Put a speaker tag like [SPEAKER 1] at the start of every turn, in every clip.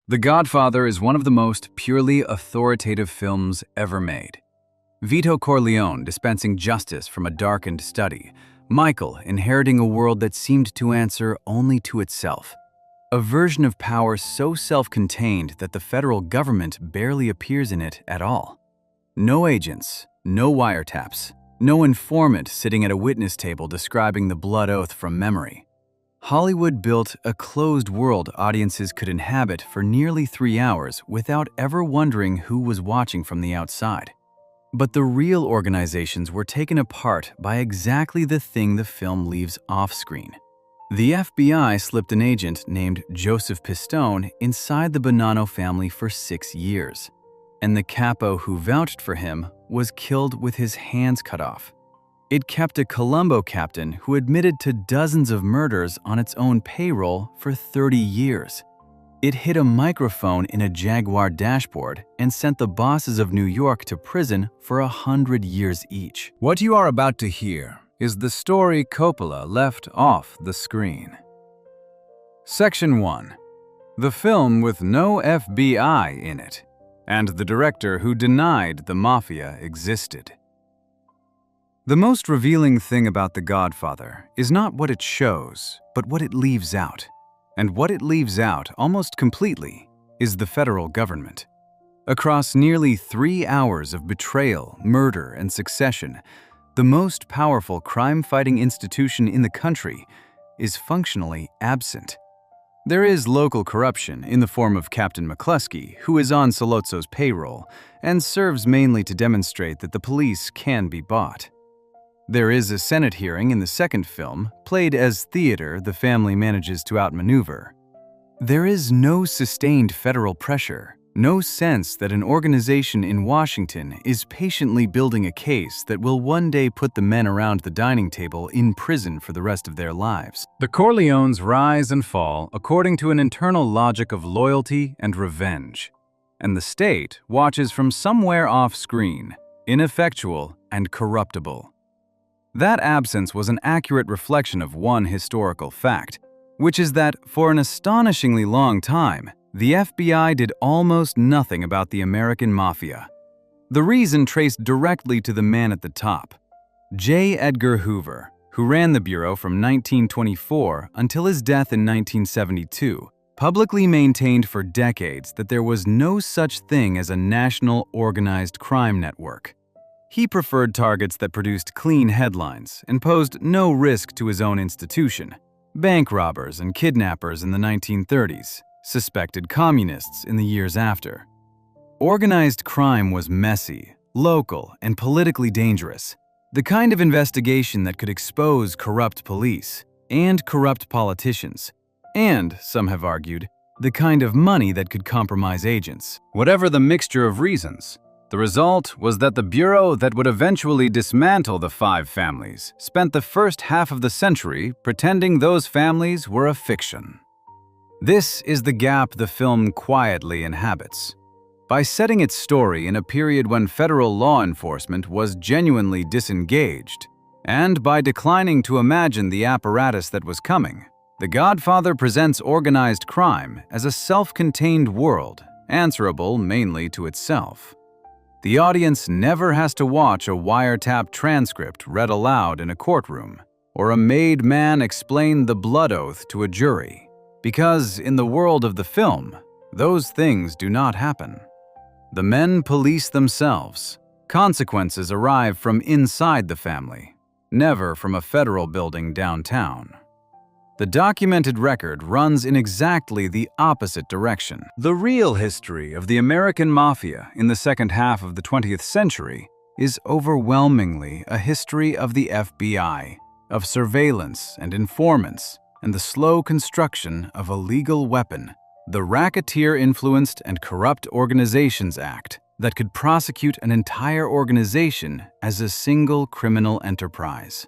[SPEAKER 1] The Godfather is one of the most purely authoritative films ever made. Vito Corleone dispensing justice from a darkened study, Michael inheriting a world that seemed to answer only to itself. A version of power so self-contained that the federal government barely appears in it at all. No agents, no wiretaps, no informant sitting at a witness table describing the blood oath from memory. Hollywood built a closed world audiences could inhabit for nearly 3 hours without ever wondering who was watching from the outside. But the real organizations were taken apart by exactly the thing the film leaves off-screen. The FBI slipped an agent named Joseph Pistone inside the Bonanno family for 6 years, and the capo who vouched for him was killed with his hands cut off. It kept a Colombo captain who admitted to dozens of murders on its own payroll for 30 years. It hid a microphone in a Jaguar dashboard and sent the bosses of New York to prison for 100 years each. What you are about to hear is the story Coppola left off the screen. Section 1. The film with no FBI in it, and the director who denied the Mafia existed. The most revealing thing about The Godfather is not what it shows, but what it leaves out. And what it leaves out almost completely is the federal government. Across nearly 3 hours of betrayal, murder, and succession, the most powerful crime-fighting institution in the country is functionally absent. There is local corruption in the form of Captain McCluskey, who is on Sollozzo's payroll and serves mainly to demonstrate that the police can be bought. There is a Senate hearing in the second film, played as theater the family manages to outmaneuver. There is no sustained federal pressure, no sense that an organization in Washington is patiently building a case that will one day put the men around the dining table in prison for the rest of their lives. The Corleones rise and fall according to an internal logic of loyalty and revenge, and the state watches from somewhere off-screen, ineffectual and corruptible. That absence was an accurate reflection of one historical fact, which is that for an astonishingly long time, the FBI did almost nothing about the American Mafia. The reason traced directly to the man at the top, J. Edgar Hoover, who ran the Bureau from 1924 until his death in 1972, publicly maintained for decades that there was no such thing as a national organized crime network. He preferred targets that produced clean headlines and posed no risk to his own institution. Bank robbers and kidnappers in the 1930s, suspected communists in the years after. Organized crime was messy, local, and politically dangerous. The kind of investigation that could expose corrupt police and corrupt politicians, and, some have argued, the kind of money that could compromise agents. Whatever the mixture of reasons, the result was that the bureau that would eventually dismantle the 5 families spent the first half of the century pretending those families were a fiction. This is the gap the film quietly inhabits. By setting its story in a period when federal law enforcement was genuinely disengaged, and by declining to imagine the apparatus that was coming, The Godfather presents organized crime as a self-contained world, answerable mainly to itself. The audience never has to watch a wiretap transcript read aloud in a courtroom, or a made man explain the blood oath to a jury, because in the world of the film, those things do not happen. The men police themselves. Consequences arrive from inside the family, never from a federal building downtown. The documented record runs in exactly the opposite direction. The real history of the American Mafia in the second half of the 20th century is overwhelmingly a history of the FBI, of surveillance and informants, and the slow construction of a legal weapon, the Racketeer-Influenced and Corrupt Organizations Act, that could prosecute an entire organization as a single criminal enterprise.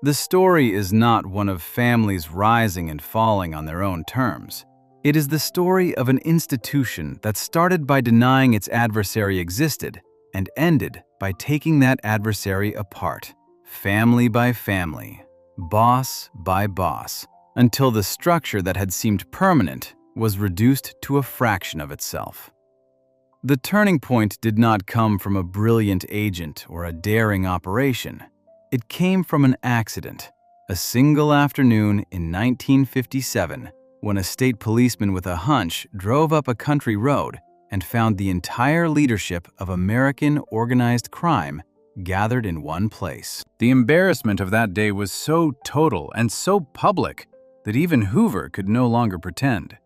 [SPEAKER 1] The story is not one of families rising and falling on their own terms. It is the story of an institution that started by denying its adversary existed and ended by taking that adversary apart, family by family, boss by boss, until the structure that had seemed permanent was reduced to a fraction of itself. The turning point did not come from a brilliant agent or a daring operation. It came from an accident, a single afternoon in 1957, when a state policeman with a hunch drove up a country road and found the entire leadership of American organized crime gathered in one place. The embarrassment of that day was so total and so public that even Hoover could no longer pretend.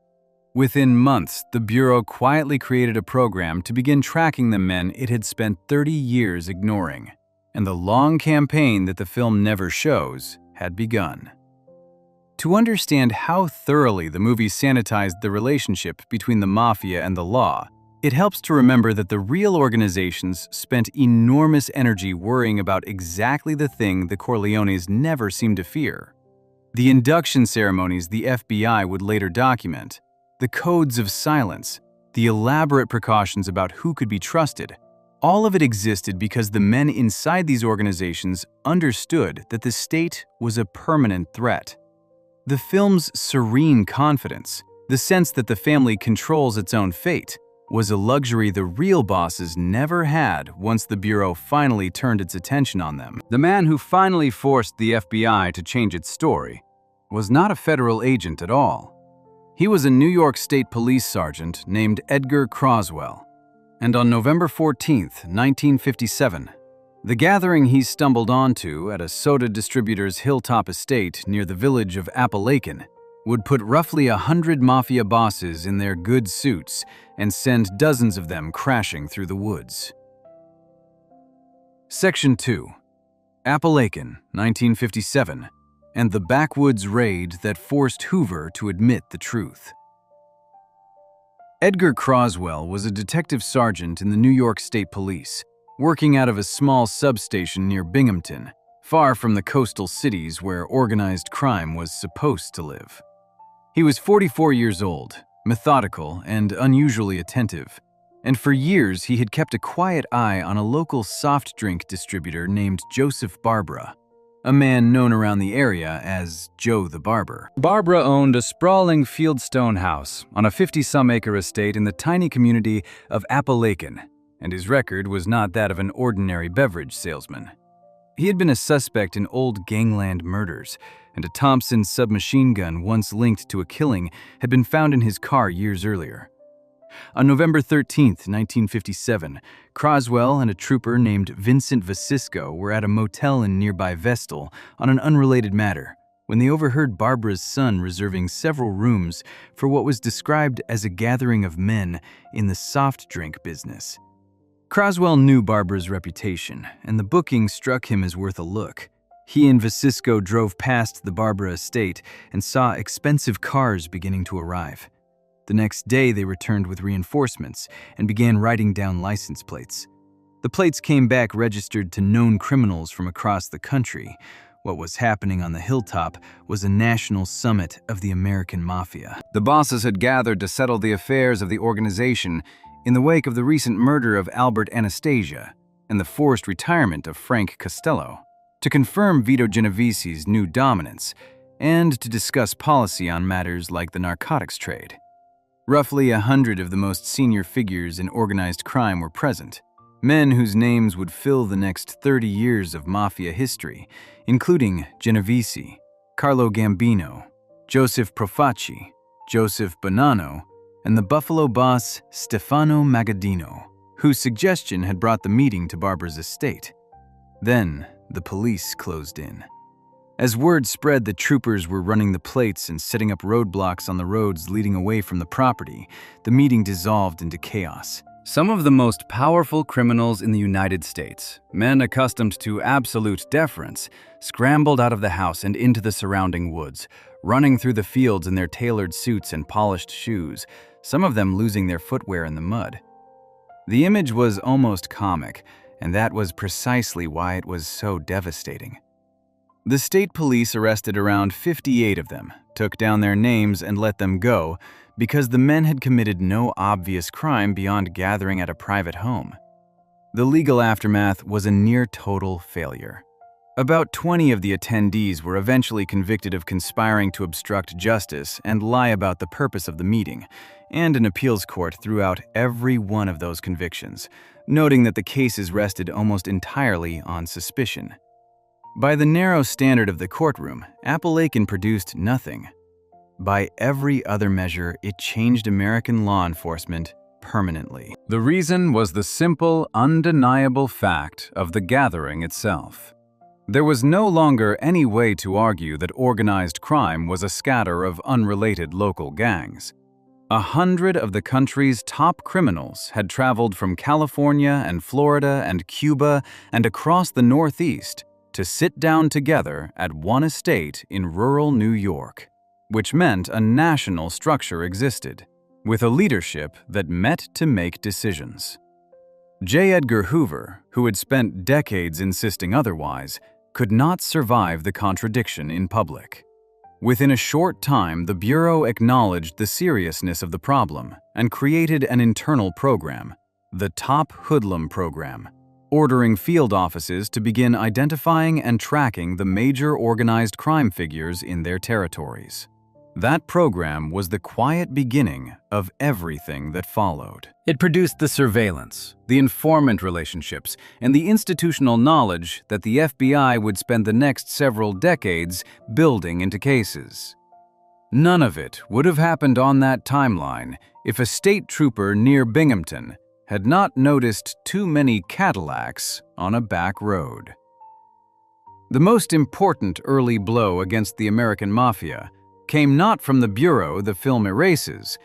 [SPEAKER 1] Within months, the Bureau quietly created a program to begin tracking the men it had spent 30 years ignoring, and the long campaign that the film never shows had begun. To understand how thoroughly the movie sanitized the relationship between the Mafia and the law, it helps to remember that the real organizations spent enormous energy worrying about exactly the thing the Corleones never seemed to fear. The induction ceremonies the FBI would later document, the codes of silence, the elaborate precautions about who could be trusted, all of it existed because the men inside these organizations understood that the state was a permanent threat. The film's serene confidence, the sense that the family controls its own fate, was a luxury the real bosses never had once the Bureau finally turned its attention on them. The man who finally forced the FBI to change its story was not a federal agent at all. He was a New York State Police sergeant named Edgar Croswell. And on November 14, 1957, the gathering he stumbled onto at a soda distributor's hilltop estate near the village of Appalachian would put roughly 100 Mafia bosses in their good suits and send dozens of them crashing through the woods. Section 2. Appalachian, 1957, and the backwoods raid that forced Hoover to admit the truth. Edgar Croswell was a detective sergeant in the New York State Police, working out of a small substation near Binghamton, far from the coastal cities where organized crime was supposed to live. He was 44 years old, methodical and unusually attentive, and for years he had kept a quiet eye on a local soft drink distributor named Joseph Barbara, a man known around the area as Joe the Barber. Barbara owned a sprawling fieldstone house on a 50-some-acre estate in the tiny community of Appalachian, and his record was not that of an ordinary beverage salesman. He had been a suspect in old gangland murders, and a Thompson submachine gun once linked to a killing had been found in his car years earlier. On November 13, 1957, Croswell and a trooper named Vincent Vasisco were at a motel in nearby Vestal on an unrelated matter when they overheard Barbara's son reserving several rooms for what was described as a gathering of men in the soft drink business. Croswell knew Barbara's reputation, and the booking struck him as worth a look. He and Vasisco drove past the Barbara estate and saw expensive cars beginning to arrive. The next day, they returned with reinforcements and began writing down license plates. The plates came back registered to known criminals from across the country. What was happening on the hilltop was a national summit of the American Mafia. The bosses had gathered to settle the affairs of the organization in the wake of the recent murder of Albert Anastasia and the forced retirement of Frank Costello, to confirm Vito Genovese's new dominance, and to discuss policy on matters like the narcotics trade. Roughly 100 of the most senior figures in organized crime were present, men whose names would fill the next 30 years of Mafia history, including Genovese, Carlo Gambino, Joseph Profaci, Joseph Bonanno, and the Buffalo boss Stefano Magaddino, whose suggestion had brought the meeting to Barbara's estate. Then, the police closed in. As word spread that troopers were running the plates and setting up roadblocks on the roads leading away from the property, the meeting dissolved into chaos. Some of the most powerful criminals in the United States, men accustomed to absolute deference, scrambled out of the house and into the surrounding woods, running through the fields in their tailored suits and polished shoes, some of them losing their footwear in the mud. The image was almost comic, and that was precisely why it was so devastating. The state police arrested around 58 of them, took down their names and let them go because the men had committed no obvious crime beyond gathering at a private home. The legal aftermath was a near-total failure. About 20 of the attendees were eventually convicted of conspiring to obstruct justice and lie about the purpose of the meeting, and an appeals court threw out every one of those convictions, noting that the cases rested almost entirely on suspicion. By the narrow standard of the courtroom, Appalachian produced nothing. By every other measure, it changed American law enforcement permanently. The reason was the simple, undeniable fact of the gathering itself. There was no longer any way to argue that organized crime was a scatter of unrelated local gangs. 100 of the country's top criminals had traveled from California and Florida and Cuba and across the Northeast to sit down together at one estate in rural New York, which meant a national structure existed, with a leadership that met to make decisions. J. Edgar Hoover, who had spent decades insisting otherwise, could not survive the contradiction in public. Within a short time, the Bureau acknowledged the seriousness of the problem and created an internal program, the Top Hoodlum Program, ordering field offices to begin identifying and tracking the major organized crime figures in their territories. That program was the quiet beginning of everything that followed. It produced the surveillance, the informant relationships, and the institutional knowledge that the FBI would spend the next several decades building into cases. None of it would have happened on that timeline if a state trooper near Binghamton had not noticed too many Cadillacs on a back road. The most important early blow against the American Mafia came not from the Bureau the film erases,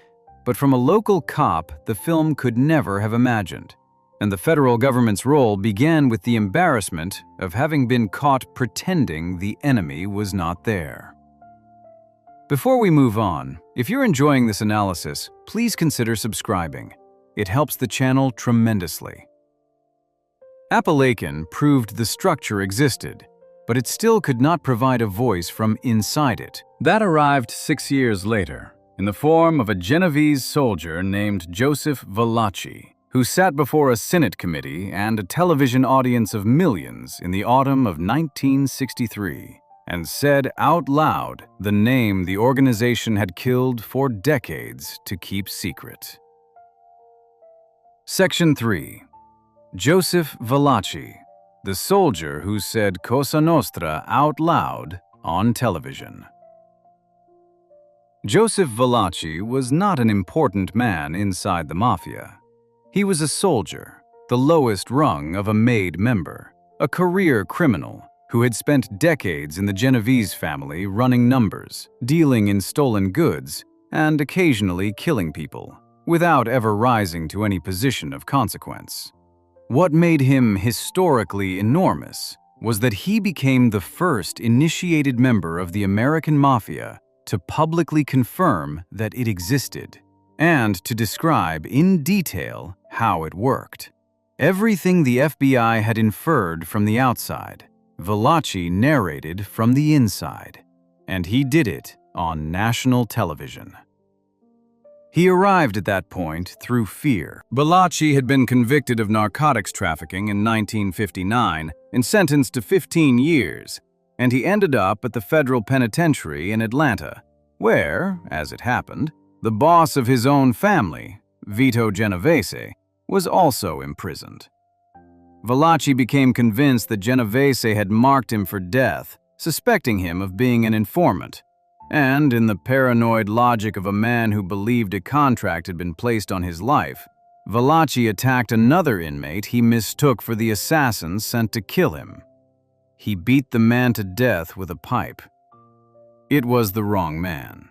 [SPEAKER 1] but from a local cop the film could never have imagined. And the federal government's role began with the embarrassment of having been caught pretending the enemy was not there. Before we move on, if you're enjoying this analysis, please consider subscribing. It helps the channel tremendously. Appalachian proved the structure existed, but it still could not provide a voice from inside it. That arrived 6 years later, in the form of a Genovese soldier named Joseph Valachi, who sat before a Senate committee and a television audience of millions in the autumn of 1963, and said out loud the name the organization had killed for decades to keep secret. Section 3. Joseph Valachi, the soldier who said Cosa Nostra out loud on television. Joseph Valachi was not an important man inside the Mafia. He was a soldier, the lowest rung of a made member, a career criminal who had spent decades in the Genovese family running numbers, dealing in stolen goods, and occasionally killing people, without ever rising to any position of consequence. What made him historically enormous was that he became the first initiated member of the American Mafia to publicly confirm that it existed, and to describe in detail how it worked. Everything the FBI had inferred from the outside, Valachi narrated from the inside, and he did it on national television. He arrived at that point through fear. Valachi had been convicted of narcotics trafficking in 1959 and sentenced to 15 years, and he ended up at the federal penitentiary in Atlanta, where, as it happened, the boss of his own family, Vito Genovese, was also imprisoned. Valachi became convinced that Genovese had marked him for death, suspecting him of being an informant. And, in the paranoid logic of a man who believed a contract had been placed on his life, Valachi attacked another inmate he mistook for the assassin sent to kill him. He beat the man to death with a pipe. It was the wrong man.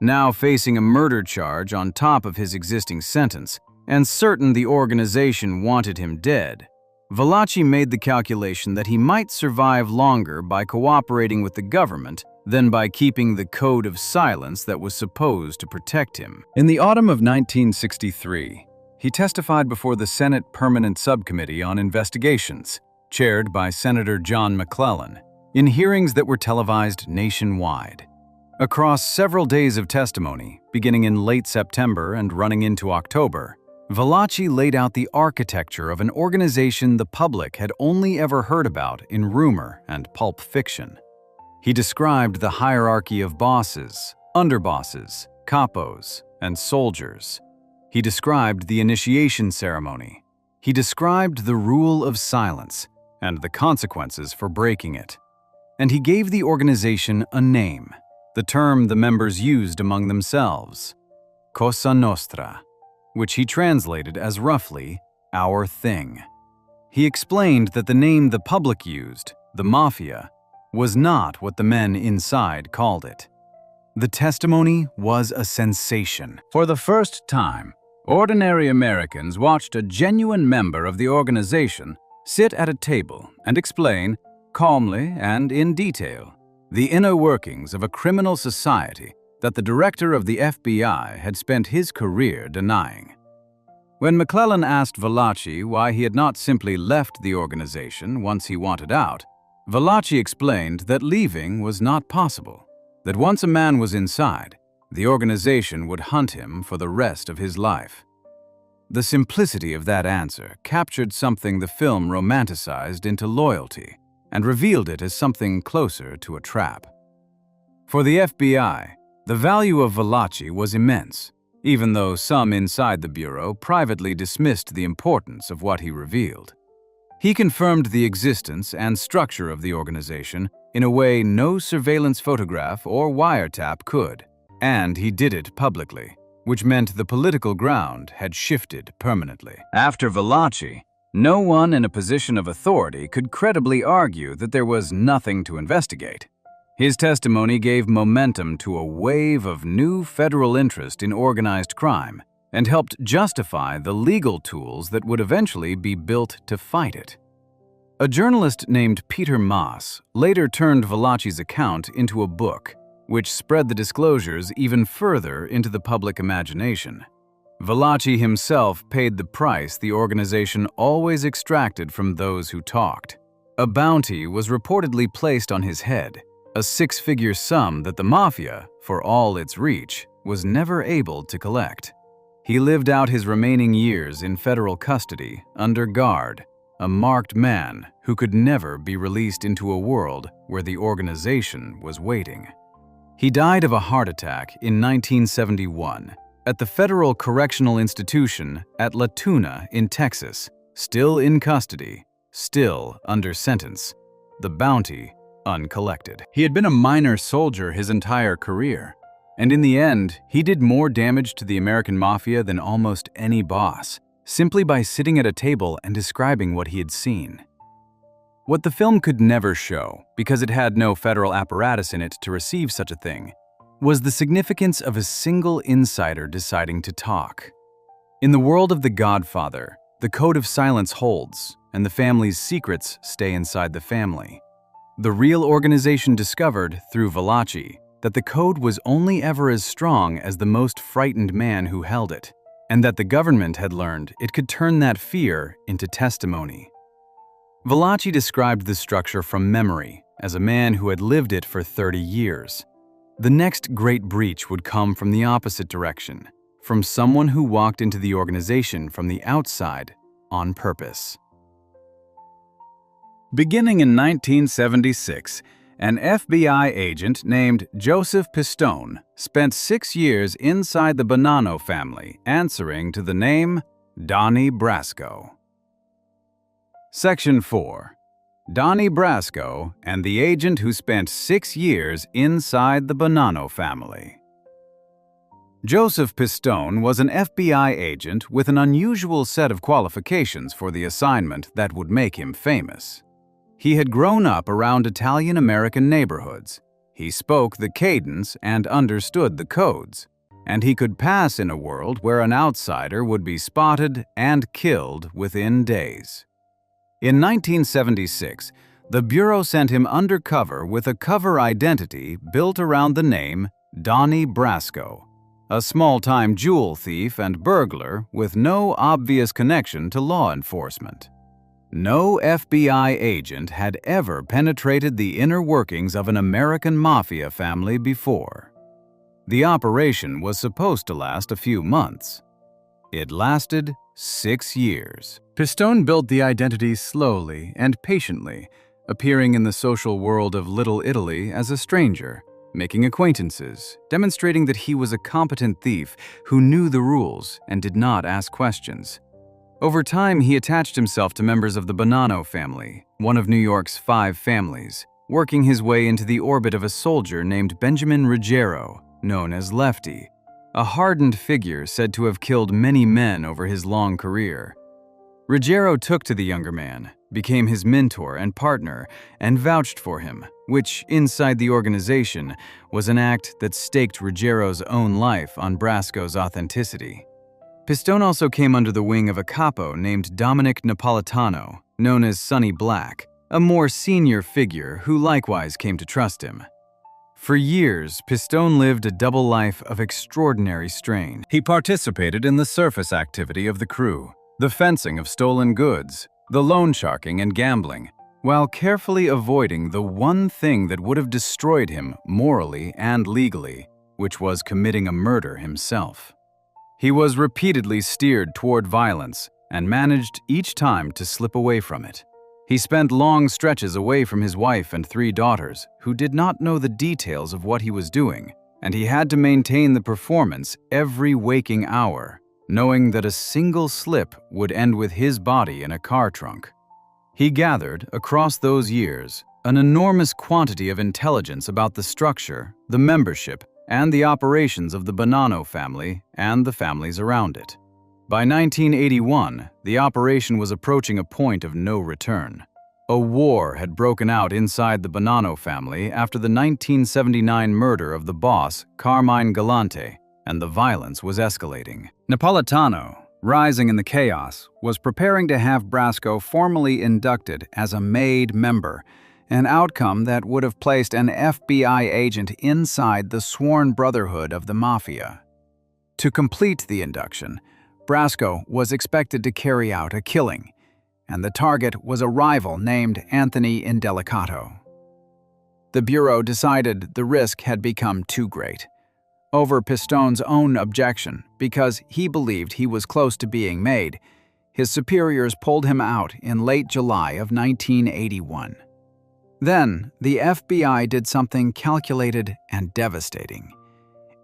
[SPEAKER 1] Now facing a murder charge on top of his existing sentence, and certain the organization wanted him dead, Valachi made the calculation that he might survive longer by cooperating with the government than by keeping the code of silence that was supposed to protect him. In the autumn of 1963, he testified before the Senate Permanent Subcommittee on Investigations, chaired by Senator John McClellan, in hearings that were televised nationwide. Across several days of testimony, beginning in late September and running into October, Valachi laid out the architecture of an organization the public had only ever heard about in rumor and pulp fiction. He described the hierarchy of bosses, underbosses, capos, and soldiers. He described the initiation ceremony. He described the rule of silence and the consequences for breaking it. And he gave the organization a name, the term the members used among themselves, Cosa Nostra, which he translated as roughly, our thing. He explained that the name the public used, the Mafia, was not what the men inside called it. The testimony was a sensation. For the first time, ordinary Americans watched a genuine member of the organization sit at a table and explain, calmly and in detail, the inner workings of a criminal society that the director of the FBI had spent his career denying. When McClellan asked Valachi why he had not simply left the organization once he wanted out, Valachi explained that leaving was not possible, that once a man was inside, the organization would hunt him for the rest of his life. The simplicity of that answer captured something the film romanticized into loyalty and revealed it as something closer to a trap. For the FBI, the value of Valachi was immense, even though some inside the Bureau privately dismissed the importance of what he revealed. He confirmed the existence and structure of the organization in a way no surveillance photograph or wiretap could, and he did it publicly, which meant the political ground had shifted permanently. After Valachi, no one in a position of authority could credibly argue that there was nothing to investigate. His testimony gave momentum to a wave of new federal interest in organized crime and helped justify the legal tools that would eventually be built to fight it. A journalist named Peter Maas later turned Valachi's account into a book, which spread the disclosures even further into the public imagination. Valachi himself paid the price the organization always extracted from those who talked. A bounty was reportedly placed on his head, a six-figure sum that the Mafia, for all its reach, was never able to collect. He lived out his remaining years in federal custody, under guard, a marked man who could never be released into a world where the organization was waiting. He died of a heart attack in 1971 at the Federal Correctional Institution at La Tuna in Texas, still in custody, still under sentence, the bounty uncollected. He had been a minor soldier his entire career, and in the end, he did more damage to the American Mafia than almost any boss, simply by sitting at a table and describing what he had seen. What the film could never show, because it had no federal apparatus in it to receive such a thing, was the significance of a single insider deciding to talk. In the world of The Godfather, the code of silence holds, and the family's secrets stay inside the family. The real organization discovered, through Valachi, that the code was only ever as strong as the most frightened man who held it, and that the government had learned it could turn that fear into testimony. Valachi described the structure from memory, as a man who had lived it for 30 years. The next great breach would come from the opposite direction, from someone who walked into the organization from the outside on purpose. Beginning in 1976, an FBI agent named Joseph Pistone spent 6 years inside the Bonanno family answering to the name Donnie Brasco. Section 4. Donnie Brasco and the agent who spent 6 years inside the Bonanno family. Joseph Pistone was an FBI agent with an unusual set of qualifications for the assignment that would make him famous. He had grown up around Italian-American neighborhoods. He spoke the cadence and understood the codes, and he could pass in a world where an outsider would be spotted and killed within days. In 1976, the Bureau sent him undercover with a cover identity built around the name Donnie Brasco, a small-time jewel thief and burglar with no obvious connection to law enforcement. No FBI agent had ever penetrated the inner workings of an American Mafia family before. The operation was supposed to last a few months. It lasted 6 years. Pistone built the identity slowly and patiently, appearing in the social world of Little Italy as a stranger, making acquaintances, demonstrating that he was a competent thief who knew the rules and did not ask questions. Over time, he attached himself to members of the Bonanno family, one of New York's 5 families, working his way into the orbit of a soldier named Benjamin Ruggiero, known as Lefty, a hardened figure said to have killed many men over his long career. Ruggiero took to the younger man, became his mentor and partner, and vouched for him, which, inside the organization, was an act that staked Ruggiero's own life on Brasco's authenticity. Pistone also came under the wing of a capo named Dominic Napolitano, known as Sonny Black, a more senior figure who likewise came to trust him. For years, Pistone lived a double life of extraordinary strain. He participated in the surface activity of the crew, the fencing of stolen goods, the loan sharking and gambling, while carefully avoiding the one thing that would have destroyed him morally and legally, which was committing a murder himself. He was repeatedly steered toward violence and managed each time to slip away from it. He spent long stretches away from his wife and 3 daughters, who did not know the details of what he was doing, and he had to maintain the performance every waking hour, knowing that a single slip would end with his body in a car trunk. He gathered, across those years, an enormous quantity of intelligence about the structure, the membership, and the operations of the Bonanno family and the families around it. By 1981, the operation was approaching a point of no return. A war had broken out inside the Bonanno family after the 1979 murder of the boss, Carmine Galante, and the violence was escalating. Napolitano, rising in the chaos, was preparing to have Brasco formally inducted as a made member, an outcome that would have placed an FBI agent inside the sworn brotherhood of the Mafia. To complete the induction, Brasco was expected to carry out a killing, and the target was a rival named Anthony Indelicato. The Bureau decided the risk had become too great. Over Pistone's own objection, because he believed he was close to being made, his superiors pulled him out in late July of 1981. Then, the FBI did something calculated and devastating.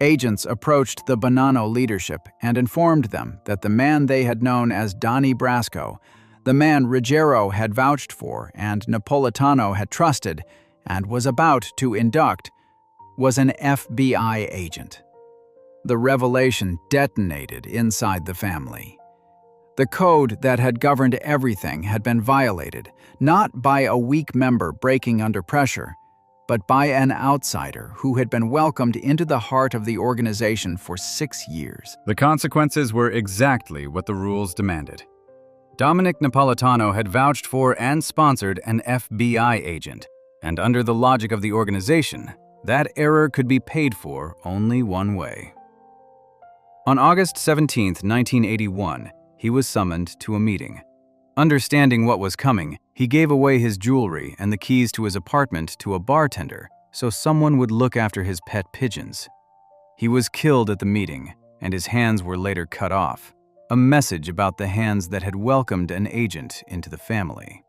[SPEAKER 1] Agents approached the Bonanno leadership and informed them that the man they had known as Donnie Brasco, the man Ruggiero had vouched for and Napolitano had trusted and was about to induct, was an FBI agent. The revelation detonated inside the family. The code that had governed everything had been violated, not by a weak member breaking under pressure, but by an outsider who had been welcomed into the heart of the organization for 6 years. The consequences were exactly what the rules demanded. Dominic Napolitano had vouched for and sponsored an FBI agent, and under the logic of the organization, that error could be paid for only one way. On August 17, 1981, he was summoned to a meeting. Understanding what was coming, he gave away his jewelry and the keys to his apartment to a bartender so someone would look after his pet pigeons. He was killed at the meeting, and his hands were later cut off, a message about the hands that had welcomed an agent into the family.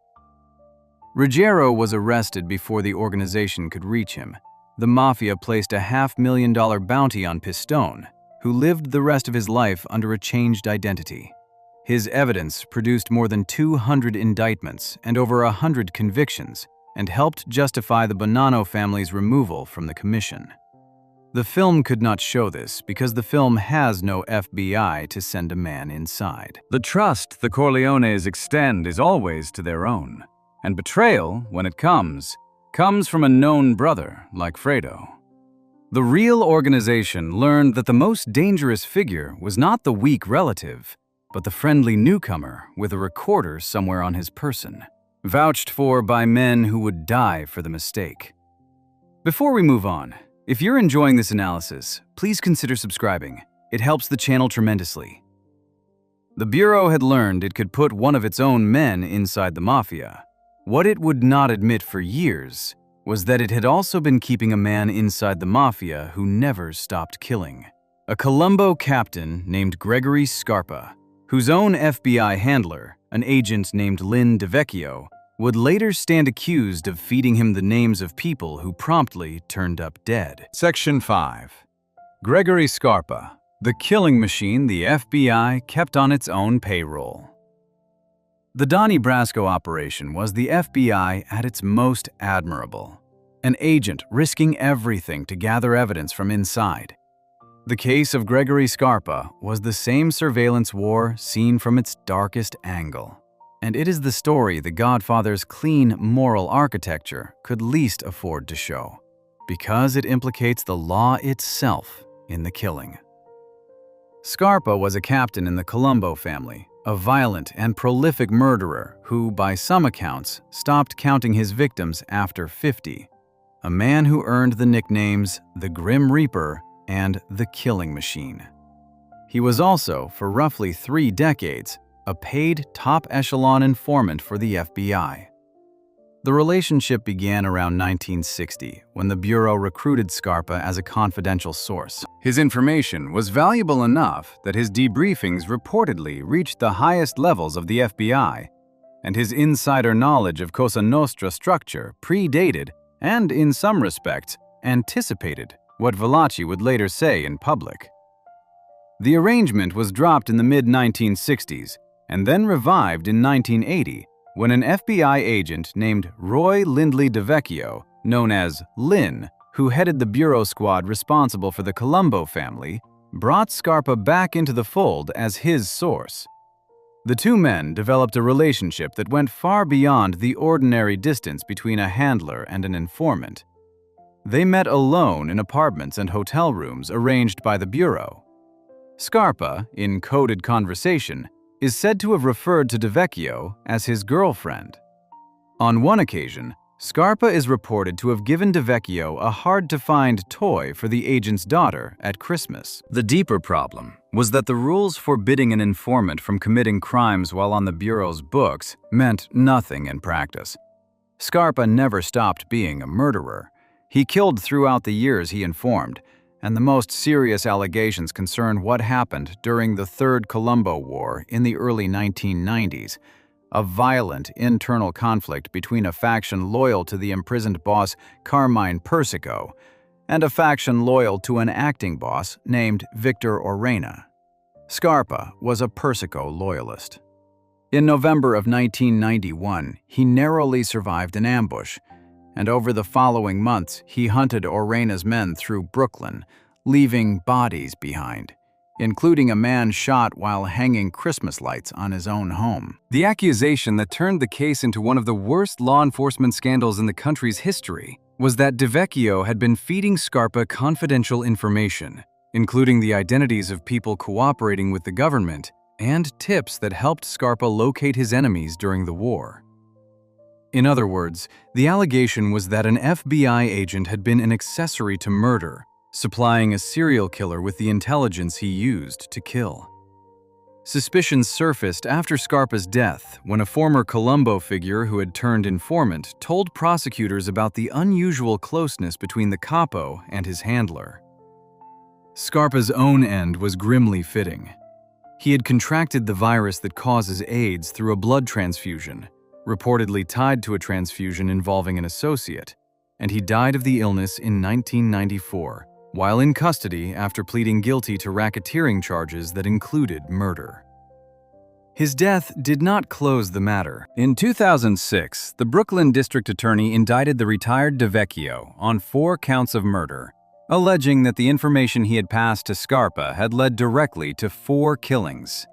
[SPEAKER 1] Ruggiero was arrested before the organization could reach him. The Mafia placed a $500,000 bounty on Pistone, who lived the rest of his life under a changed identity. His evidence produced more than 200 indictments and over 100 convictions, and helped justify the Bonanno family's removal from the commission. The film could not show this because the film has no FBI to send a man inside. The trust the Corleones extend is always to their own, and betrayal, when it comes from a known brother like Fredo. The real organization learned that the most dangerous figure was not the weak relative, but the friendly newcomer with a recorder somewhere on his person, vouched for by men who would die for the mistake. Before we move on, if you're enjoying this analysis, please consider subscribing. It helps the channel tremendously. The Bureau had learned it could put one of its own men inside the Mafia. What it would not admit for years was that it had also been keeping a man inside the Mafia who never stopped killing. a Colombo captain named Gregory Scarpa, whose own FBI handler, an agent named Lynn DeVecchio, would later stand accused of feeding him the names of people who promptly turned up dead. Section 5. Gregory Scarpa, the killing machine the FBI kept on its own payroll. The Donnie Brasco operation was the FBI at its most admirable, an agent risking everything to gather evidence from inside. The case of Gregory Scarpa was the same surveillance war seen from its darkest angle, and it is the story the Godfather's clean moral architecture could least afford to show, because it implicates the law itself in the killing. Scarpa was a captain in the Colombo family, a violent and prolific murderer who, by some accounts, stopped counting his victims after 50, a man who earned the nicknames the Grim Reaper and the Killing Machine. He was also, for roughly 3 decades, a paid top-echelon informant for the FBI. The relationship began around 1960, when the Bureau recruited Scarpa as a confidential source. His information was valuable enough that his debriefings reportedly reached the highest levels of the FBI, and his insider knowledge of Cosa Nostra structure predated and, in some respects, anticipated what Valachi would later say in public. The arrangement was dropped in the mid-1960s and then revived in 1980 when an FBI agent named Roy Lindley DeVecchio, known as Lynn, who headed the bureau squad responsible for the Colombo family, brought Scarpa back into the fold as his source. The two men developed a relationship that went far beyond the ordinary distance between a handler and an informant. They met alone in apartments and hotel rooms arranged by the Bureau. Scarpa, in coded conversation, is said to have referred to DeVecchio as his girlfriend. On one occasion, Scarpa is reported to have given DeVecchio a hard-to-find toy for the agent's daughter at Christmas. The deeper problem was that the rules forbidding an informant from committing crimes while on the Bureau's books meant nothing in practice. Scarpa never stopped being a murderer. He killed throughout the years he informed, and the most serious allegations concern what happened during the Third Colombo War in the early 1990s, a violent internal conflict between a faction loyal to the imprisoned boss Carmine Persico and a faction loyal to an acting boss named Victor Orena. Scarpa was a Persico loyalist. In November of 1991, he narrowly survived an ambush, and over the following months, he hunted Orena's men through Brooklyn, leaving bodies behind, including a man shot while hanging Christmas lights on his own home. The accusation that turned the case into one of the worst law enforcement scandals in the country's history was that DeVecchio had been feeding Scarpa confidential information, including the identities of people cooperating with the government and tips that helped Scarpa locate his enemies during the war. In other words, the allegation was that an FBI agent had been an accessory to murder, supplying a serial killer with the intelligence he used to kill. Suspicions surfaced after Scarpa's death when a former Colombo figure who had turned informant told prosecutors about the unusual closeness between the capo and his handler. Scarpa's own end was grimly fitting. He had contracted the virus that causes AIDS through a blood transfusion, reportedly tied to a transfusion involving an associate, and he died of the illness in 1994, while in custody after pleading guilty to racketeering charges that included murder. His death did not close the matter. In 2006, the Brooklyn District Attorney indicted the retired DeVecchio on 4 counts of murder, alleging that the information he had passed to Scarpa had led directly to 4 killings.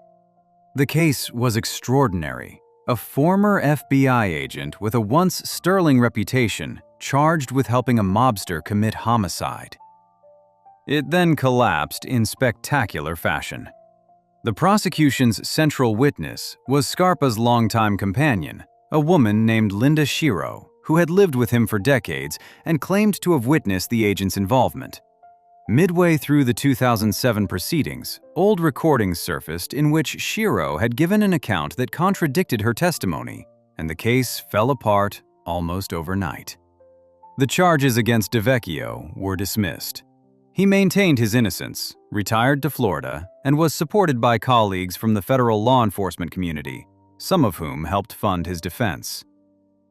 [SPEAKER 1] The case was extraordinary. A former FBI agent with a once sterling reputation charged with helping a mobster commit homicide. It then collapsed in spectacular fashion. The prosecution's central witness was Scarpa's longtime companion, a woman named Linda Shiro, who had lived with him for decades and claimed to have witnessed the agent's involvement. Midway through the 2007 proceedings, old recordings surfaced in which Shiro had given an account that contradicted her testimony, and the case fell apart almost overnight. The charges against DeVecchio were dismissed. He maintained his innocence, retired to Florida, and was supported by colleagues from the federal law enforcement community, some of whom helped fund his defense.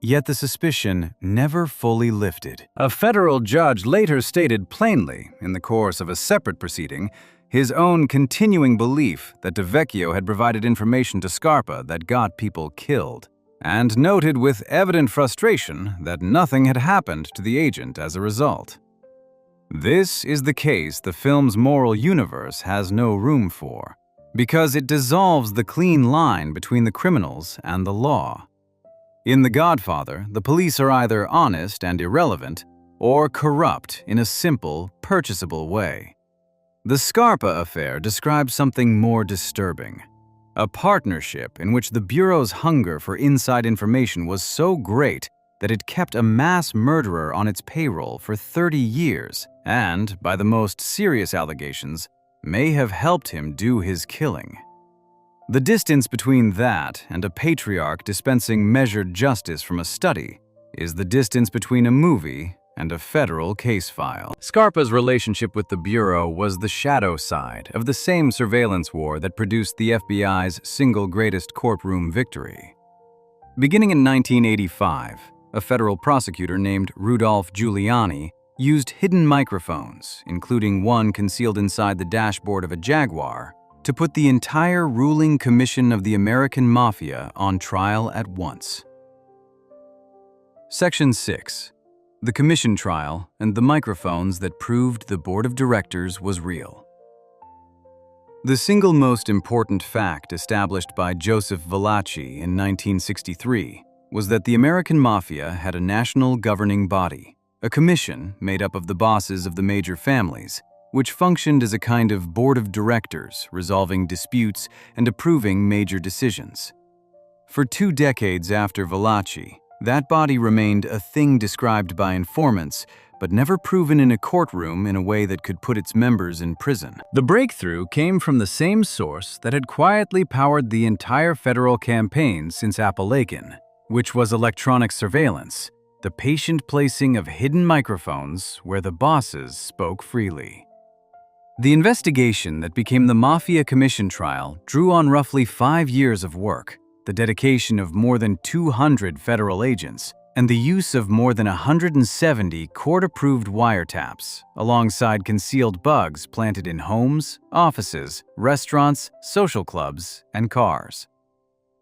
[SPEAKER 1] Yet the suspicion never fully lifted. A federal judge later stated plainly, in the course of a separate proceeding, his own continuing belief that DeVecchio had provided information to Scarpa that got people killed, and noted with evident frustration that nothing had happened to the agent as a result. This is the case the film's moral universe has no room for, because it dissolves the clean line between the criminals and the law. In The Godfather, the police are either honest and irrelevant, or corrupt in a simple, purchasable way. The Scarpa affair describes something more disturbing. A partnership in which the Bureau's hunger for inside information was so great that it kept a mass murderer on its payroll for 30 years and, by the most serious allegations, may have helped him do his killing. The distance between that and a patriarch dispensing measured justice from a study is the distance between a movie and a federal case file. Scarpa's relationship with the Bureau was the shadow side of the same surveillance war that produced the FBI's single greatest courtroom victory. Beginning in 1985, a federal prosecutor named Rudolph Giuliani used hidden microphones, including one concealed inside the dashboard of a Jaguar, to put the entire ruling commission of the American Mafia on trial at once. Section 6. The commission trial and the microphones that proved the board of directors was real. The single most important fact established by Joseph Valachi in 1963 was that the American Mafia had a national governing body, a commission made up of the bosses of the major families, which functioned as a kind of board of directors resolving disputes and approving major decisions. For 2 decades after Valachi, that body remained a thing described by informants, but never proven in a courtroom in a way that could put its members in prison. The breakthrough came from the same source that had quietly powered the entire federal campaign since Appalachian, which was electronic surveillance, the patient placing of hidden microphones where the bosses spoke freely. The investigation that became the Mafia Commission trial drew on roughly 5 years of work, the dedication of more than 200 federal agents, and the use of more than 170 court-approved wiretaps, alongside concealed bugs planted in homes, offices, restaurants, social clubs, and cars.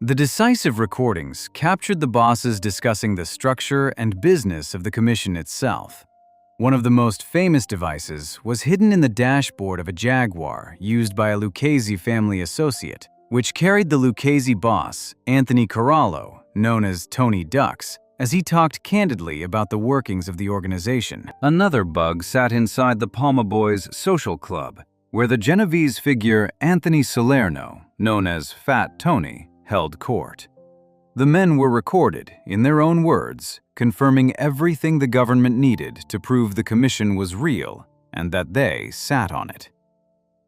[SPEAKER 1] The decisive recordings captured the bosses discussing the structure and business of the commission itself. One of the most famous devices was hidden in the dashboard of a Jaguar used by a Lucchese family associate, which carried the Lucchese boss, Anthony Corallo, known as Tony Ducks, as he talked candidly about the workings of the organization. Another bug sat inside the Palma Boys' social club, where the Genovese figure Anthony Salerno, known as Fat Tony, held court. The men were recorded, in their own words, confirming everything the government needed to prove the commission was real and that they sat on it.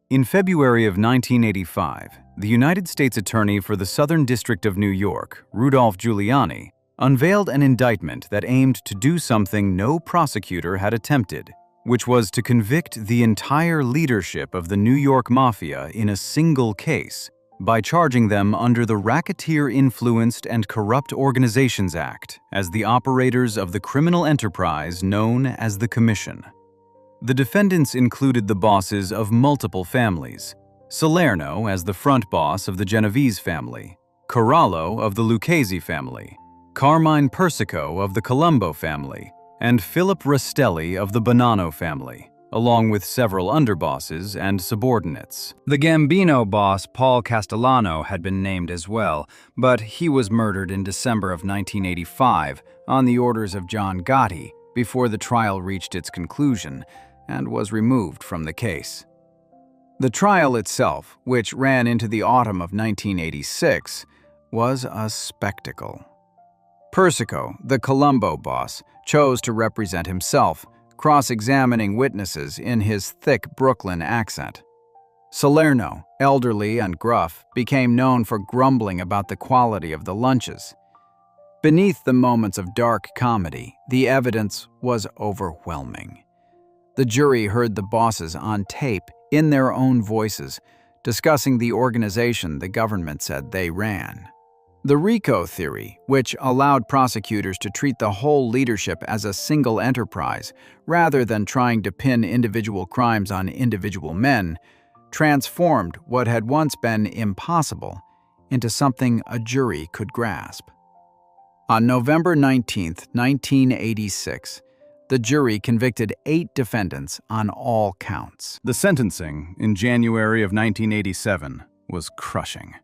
[SPEAKER 1] In February of 1985, the United States Attorney for the Southern District of New York, Rudolph Giuliani, unveiled an indictment that aimed to do something no prosecutor had attempted, which was to convict the entire leadership of the New York Mafia in a single case by charging them under the Racketeer-Influenced and Corrupt Organizations Act as the operators of the criminal enterprise known as the Commission. The defendants included the bosses of multiple families: Salerno as the front boss of the Genovese family, Corallo of the Lucchese family, Carmine Persico of the Colombo family, and Philip Rastelli of the Bonanno family, along with several underbosses and subordinates. The Gambino boss, Paul Castellano, had been named as well, but he was murdered in December of 1985 on the orders of John Gotti before the trial reached its conclusion and was removed from the case. The trial itself, which ran into the autumn of 1986, was a spectacle. Persico, the Colombo boss, chose to represent himself, cross-examining witnesses in his thick Brooklyn accent. Salerno, elderly and gruff, became known for grumbling about the quality of the lunches. Beneath the moments of dark comedy, the evidence was overwhelming. The jury heard the bosses on tape in their own voices, discussing the organization the government said they ran. The RICO theory, which allowed prosecutors to treat the whole leadership as a single enterprise rather than trying to pin individual crimes on individual men, transformed what had once been impossible into something a jury could grasp. On November 19, 1986, the jury convicted 8 defendants on all counts.
[SPEAKER 2] The sentencing in January of 1987 was crushing.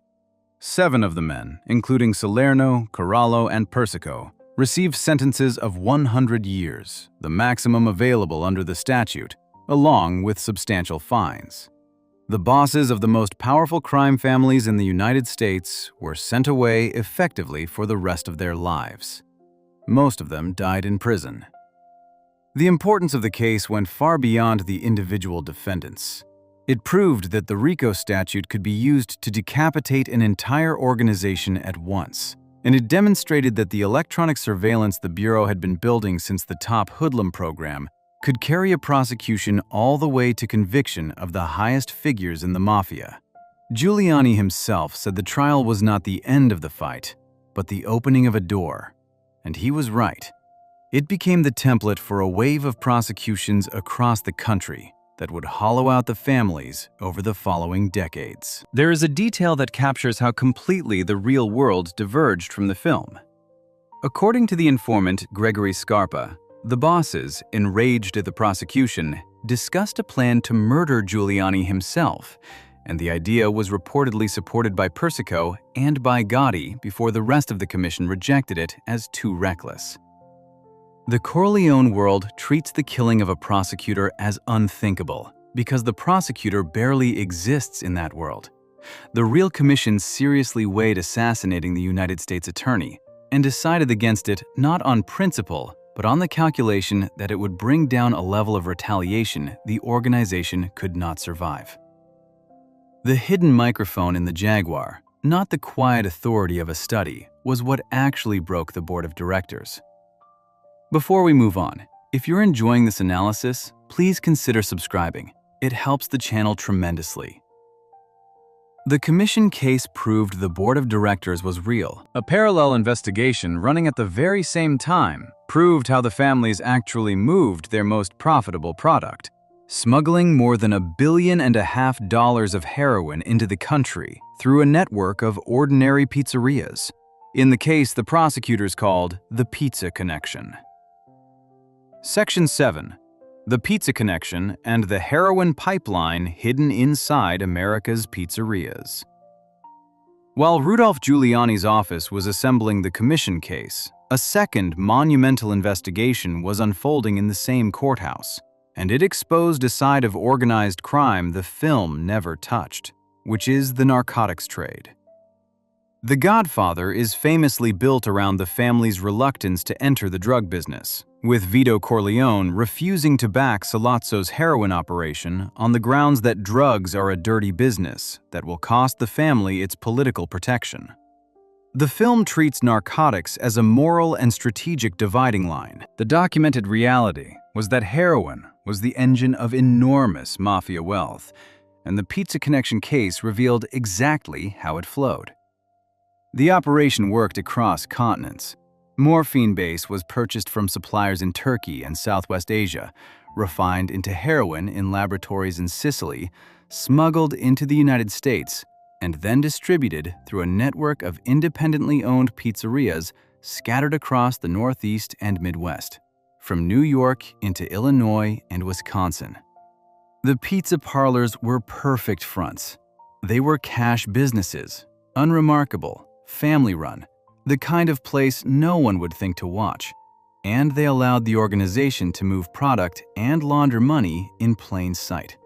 [SPEAKER 2] 7 of the men, including Salerno, Corallo, and Persico, received sentences of 100 years, the maximum available under the statute, along with substantial fines. The bosses of the most powerful crime families in the United States were sent away effectively for the rest of their lives. Most of them died in prison. The importance of the case went far beyond the individual defendants. It proved that the RICO statute could be used to decapitate an entire organization at once, and it demonstrated that the electronic surveillance the Bureau had been building since the Top Hoodlum program could carry a prosecution all the way to conviction of the highest figures in the Mafia. Giuliani himself said the trial was not the end of the fight, but the opening of a door. And he was right. It became the template for a wave of prosecutions across the country that would hollow out the families over the following decades. There is a detail that captures how completely the real world diverged from the film. According to the informant Gregory Scarpa, the bosses, enraged at the prosecution, discussed a plan to murder Giuliani himself, and the idea was reportedly supported by Persico and by Gotti before the rest of the commission rejected it as too reckless. The Corleone world treats the killing of a prosecutor as unthinkable because the prosecutor barely exists in that world. The real commission seriously weighed assassinating the United States attorney and decided against it not on principle, but on the calculation that it would bring down a level of retaliation the organization could not survive. The hidden microphone in the Jaguar, not the quiet authority of a study, was what actually broke the board of directors. Before we move on, if you're enjoying this analysis, please consider subscribing. It helps the channel tremendously. The commission case proved the board of directors was real. A parallel investigation running at the very same time proved how the families actually moved their most profitable product, smuggling more than $1.5 billion of heroin into the country through a network of ordinary pizzerias. In the case the prosecutors called the Pizza Connection. Section 7. The Pizza Connection and the Heroin Pipeline Hidden Inside America's Pizzerias. While Rudolph Giuliani's office was assembling the commission case, a second monumental investigation was unfolding in the same courthouse, and it exposed a side of organized crime the film never touched, which is the narcotics trade. The Godfather is famously built around the family's reluctance to enter the drug business, with Vito Corleone refusing to back Sollozzo's heroin operation on the grounds that drugs are a dirty business that will cost the family its political protection. The film treats narcotics as a moral and strategic dividing line. The documented reality was that heroin was the engine of enormous mafia wealth, and the Pizza Connection case revealed exactly how it flowed. The operation worked across continents. Morphine base was purchased from suppliers in Turkey and Southwest Asia, refined into heroin in laboratories in Sicily, smuggled into the United States, and then distributed through a network of independently owned pizzerias scattered across the Northeast and Midwest, from New York into Illinois and Wisconsin. The pizza parlors were perfect fronts. They were cash businesses, unremarkable, family-run, the kind of place no one would think to watch, and they allowed the organization to move product and launder money in plain sight.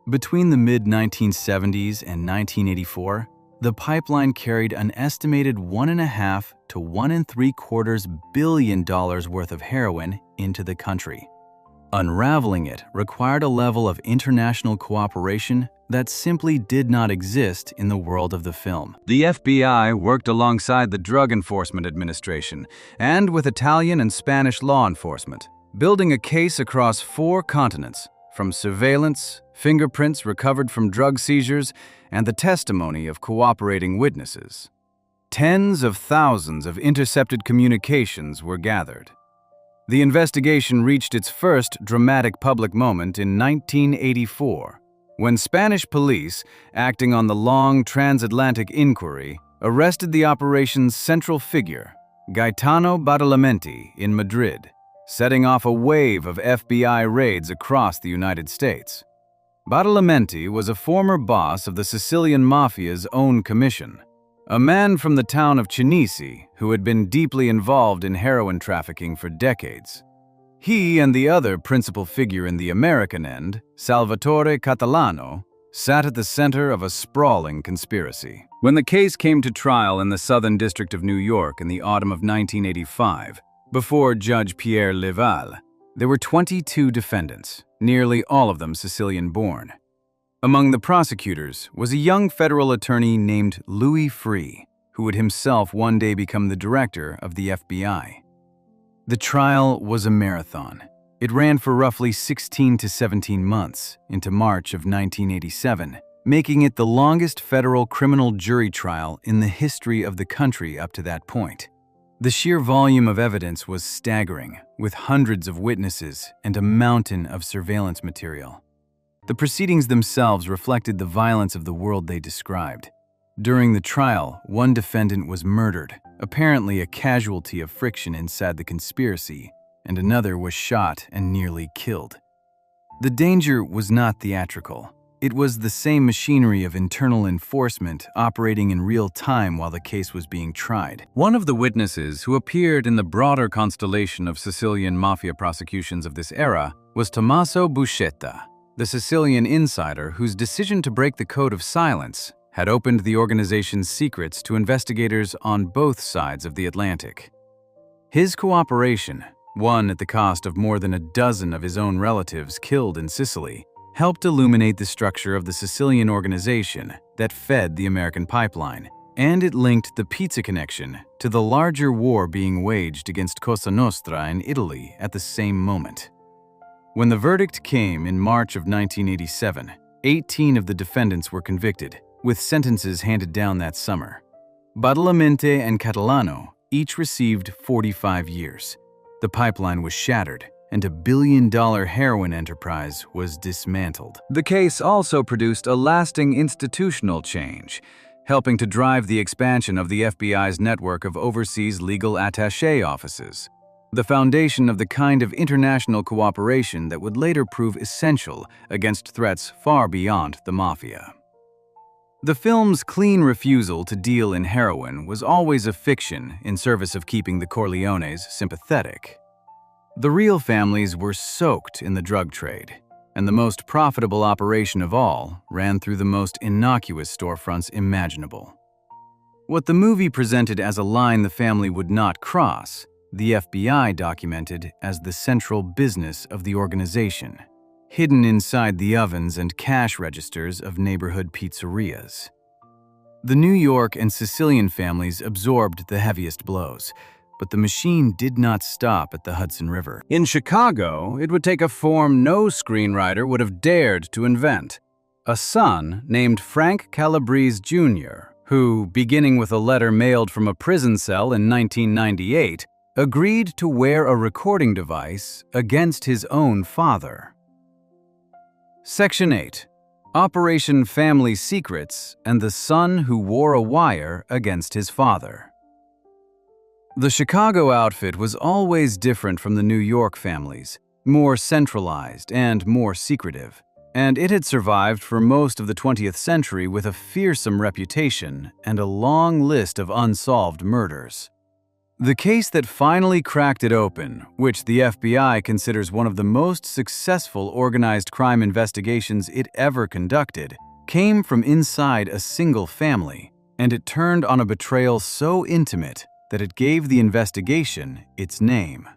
[SPEAKER 2] Between the mid-1970s and 1984, the pipeline carried an estimated $1.5 to $1.75 billion worth of heroin into the country. Unraveling it required a level of international cooperation that simply did not exist in the world of the film. The FBI worked alongside the Drug Enforcement Administration and with Italian and Spanish law enforcement,
[SPEAKER 1] building a case across 4 continents, from surveillance, fingerprints recovered from drug seizures, and the testimony of cooperating witnesses. Tens of thousands of intercepted communications were gathered. The investigation reached its first dramatic public moment in 1984, when Spanish police, acting on the long transatlantic inquiry, arrested the operation's central figure, Gaetano Badalamenti, in Madrid, setting off a wave of FBI raids across the United States. Badalamenti was a former boss of the Sicilian Mafia's own commission, a man from the town of Cinisi who had been deeply involved in heroin trafficking for decades. He and the other principal figure in the American end, Salvatore Catalano, sat at the center of a sprawling conspiracy. When the case came to trial in the Southern District of New York in the autumn of 1985, before Judge Pierre Leval, there were 22 defendants, nearly all of them Sicilian-born. Among the prosecutors was a young federal attorney named Louis Free, who would himself one day become the director of the FBI. The trial was a marathon. It ran for roughly 16 to 17 months into March of 1987, making it the longest federal criminal jury trial in the history of the country up to that point. The sheer volume of evidence was staggering, with hundreds of witnesses and a mountain of surveillance material. The proceedings themselves reflected the violence of the world they described. During the trial, one defendant was murdered, apparently a casualty of friction inside the conspiracy, and another was shot and nearly killed. The danger was not theatrical. It was the same machinery of internal enforcement operating in real time while the case was being tried. One of the witnesses who appeared in the broader constellation of Sicilian mafia prosecutions of this era was Tommaso Buscetta, the Sicilian insider whose decision to break the code of silence had opened the organization's secrets to investigators on both sides of the Atlantic. His cooperation, won at the cost of more than a dozen of his own relatives killed in Sicily, helped illuminate the structure of the Sicilian organization that fed the American pipeline, and it linked the pizza connection to the larger war being waged against Cosa Nostra in Italy at the same moment. When the verdict came in March of 1987, 18 of the defendants were convicted, with sentences handed down that summer. Badalamenti and Catalano each received 45 years. The pipeline was shattered, and a billion-dollar heroin enterprise was dismantled. The case also produced a lasting institutional change, helping to drive the expansion of the FBI's network of overseas legal attaché offices, the foundation of the kind of international cooperation that would later prove essential against threats far beyond the Mafia. The film's clean refusal to deal in heroin was always a fiction in service of keeping the Corleones sympathetic. The real families were soaked in the drug trade, and the most profitable operation of all ran through the most innocuous storefronts imaginable. What the movie presented as a line the family would not cross, the FBI documented as the central business of the organization, hidden inside the ovens and cash registers of neighborhood pizzerias. The New York and Sicilian families absorbed the heaviest blows, but the machine did not stop at the Hudson River. In Chicago, it would take a form no screenwriter would have dared to invent: a son named Frank Calabrese Jr., who, beginning with a letter mailed from a prison cell in 1998, agreed to wear a recording device against his own father. Section 8. Operation Family Secrets and the Son Who Wore a Wire Against His Father. The Chicago outfit was always different from the New York families, more centralized and more secretive, and it had survived for most of the 20th century with a fearsome reputation and a long list of unsolved murders. The case that finally cracked it open, which the FBI considers one of the most successful organized crime investigations it ever conducted, came from inside a single family, and it turned on a betrayal so intimate that it gave the investigation its name.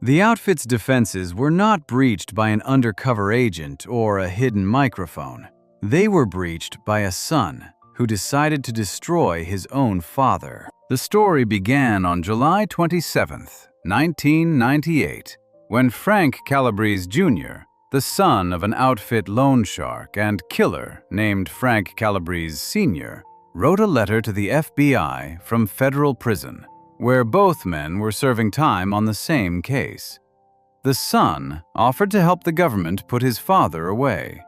[SPEAKER 1] The outfit's defenses were not breached by an undercover agent or a hidden microphone. They were breached by a son who decided to destroy his own father. The story began on July 27, 1998,
[SPEAKER 2] when Frank Calabrese Jr., the son of an outfit loan shark and killer named Frank Calabrese Sr., wrote a letter to the FBI from federal prison, where both men were serving time on the same case. The son offered to help the government put his father away.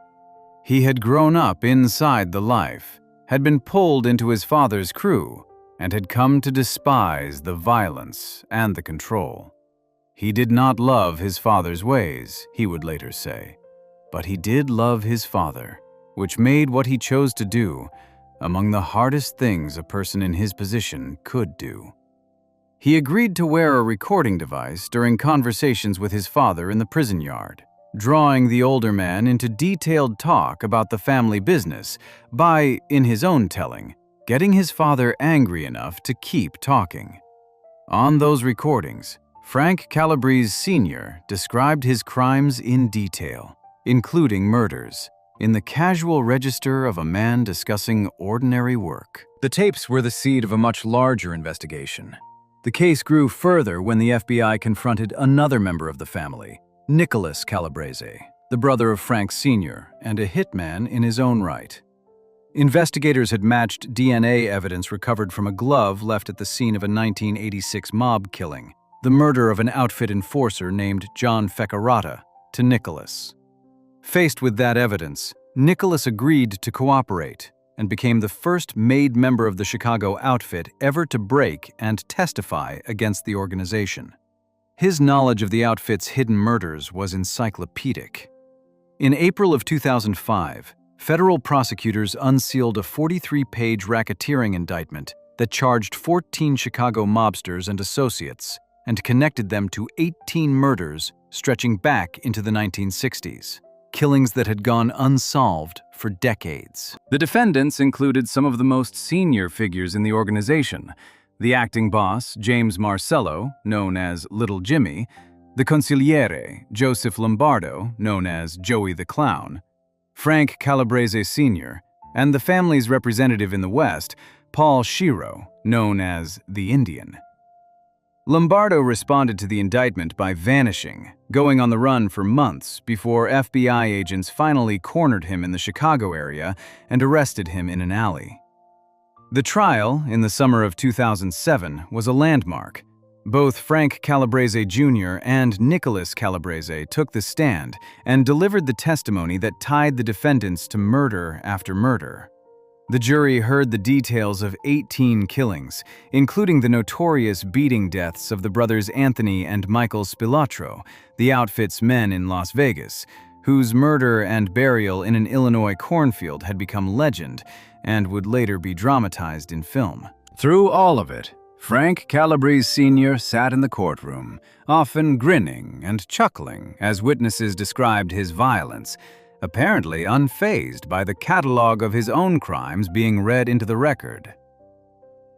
[SPEAKER 2] He had grown up inside the life, had been pulled into his father's crew, and had come to despise the violence and the control. He did not love his father's ways, he would later say, but he did love his father, which made what he chose to do among the hardest things a person in his position could do. He agreed to wear a recording device during conversations with his father in the prison yard, drawing the older man into detailed talk about the family business by, in his own telling, getting his father angry enough to keep talking. On those recordings, Frank Calabrese Sr. described his crimes in detail, including murders, in the casual register of a man discussing ordinary work. The tapes were the seed of a much larger investigation. The case grew further when the FBI confronted another member of the family, Nicholas Calabrese, the brother of Frank Sr. and a hitman in his own right. Investigators had matched DNA evidence recovered from a glove left at the scene of a 1986 mob killing, the murder of an outfit enforcer named John Feccarata, to Nicholas. Faced with that evidence, Nicholas agreed to cooperate and became the first made member of the Chicago outfit ever to break and testify against the organization. His knowledge of the outfit's hidden murders was encyclopedic. In April of 2005, federal prosecutors unsealed a 43-page racketeering indictment that charged 14 Chicago mobsters and associates and connected them to 18 murders stretching back into the 1960s, killings that had gone unsolved for decades. The defendants included some of the most senior figures in the organization: the acting boss, James Marcello, known as Little Jimmy, the consigliere, Joseph Lombardo, known as Joey the Clown, Frank Calabrese Sr., and the family's representative in the West, Paul Shiro, known as the Indian. Lombardo responded to the indictment by vanishing, going on the run for months before FBI agents finally cornered him in the Chicago area and arrested him in an alley. The trial, in the summer of 2007, was a landmark. Both Frank Calabrese Jr. and Nicholas Calabrese took the stand and delivered the testimony that tied the defendants to murder after murder. The jury heard the details of 18 killings, including the notorious beating deaths of the brothers Anthony and Michael Spilatro, the outfit's men in Las Vegas, whose murder and burial in an Illinois cornfield had become legend and would later be dramatized in film. Through all of it, Frank Calabrese Sr. sat in the courtroom, often grinning and chuckling as witnesses described his violence, apparently unfazed by the catalog of his own crimes being read into the record.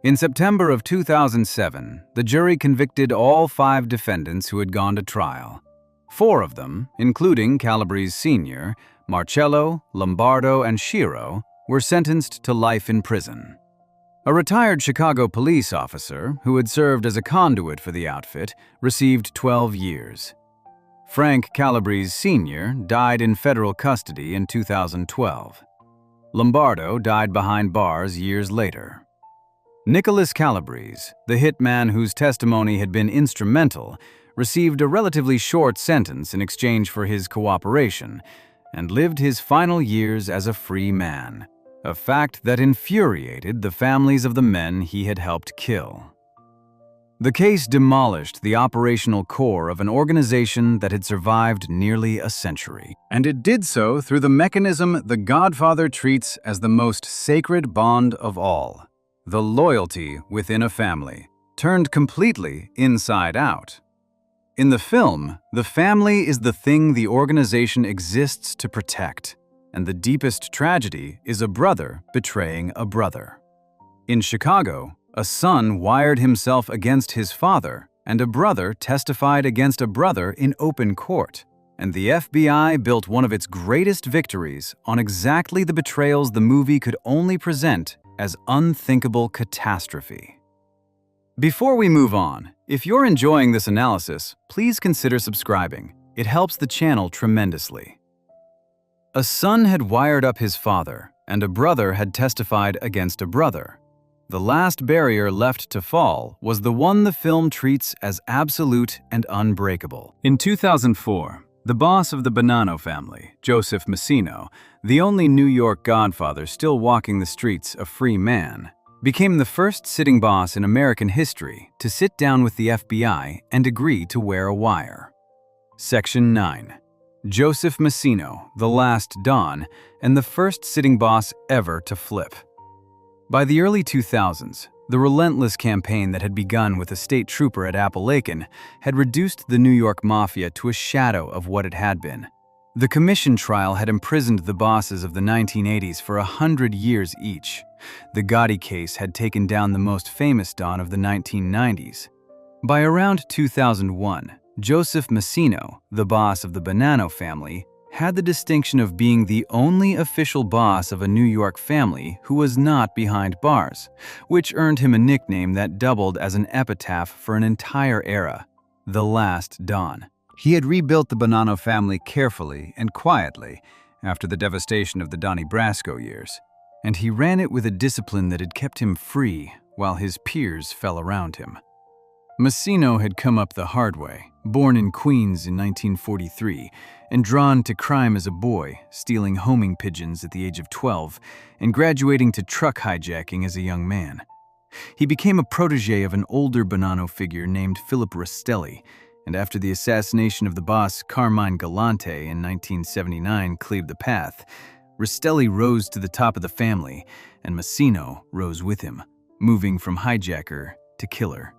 [SPEAKER 2] In September of 2007, the jury convicted all 5 defendants who had gone to trial. 4 of them, including Calabrese Sr., Marcello, Lombardo, and Shiro, were sentenced to life in prison. A retired Chicago police officer, who had served as a conduit for the outfit, received 12 years. Frank Calabrese Sr. died in federal custody in 2012. Lombardo died behind bars years later. Nicholas Calabrese, the hitman whose testimony had been instrumental, received a relatively short sentence in exchange for his cooperation and lived his final years as a free man, a fact that infuriated the families of the men he had helped kill. The case demolished the operational core of an organization that had survived nearly a century, and it did so through the mechanism the Godfather treats as the most sacred bond of all: the loyalty within a family, turned completely inside out. In the film, the family is the thing the organization exists to protect, and the deepest tragedy is a brother betraying a brother. In Chicago, a son wired himself against his father, and a brother testified against a brother in open court, and the FBI built one of its greatest victories on exactly the betrayals the movie could only present as unthinkable catastrophe.
[SPEAKER 1] Before we move on, if you're enjoying this analysis, please consider subscribing. It helps the channel tremendously. A son had wired up his father, and a brother had testified against a brother. The last barrier left to fall was the one the film treats as absolute and unbreakable. In 2004, the boss of the Bonanno family, Joseph Massino, the only New York Godfather still walking the streets a free man, became the first sitting boss in American history to sit down with the FBI and agree to wear a wire. Section 9. Joseph Massino, the last Don, and the first sitting boss ever to flip. By the early 2000s, the relentless campaign that had begun with a state trooper at Appalachian had reduced the New York Mafia to a shadow of what it had been. The commission trial had imprisoned the bosses of the 1980s for 100 years each. The Gotti case had taken down the most famous Don of the 1990s. By around 2001, Joseph Massino, the boss of the Bonanno family, had the distinction of being the only official boss of a New York family who was not behind bars, which earned him a nickname that doubled as an epitaph for an entire era, the Last Don. He had rebuilt the Bonanno family carefully and quietly after the devastation of the Donnie Brasco years, and he ran it with a discipline that had kept him free while his peers fell around him. Massino had come up the hard way, born in Queens in 1943, and drawn to crime as a boy, stealing homing pigeons at the age of 12, and graduating to truck hijacking as a young man. He became a protege of an older Bonanno figure named Philip Rastelli, and after the assassination of the boss Carmine Galante in 1979 cleared the path, Rastelli rose to the top of the family, and Massino rose with him, moving from hijacker to killer.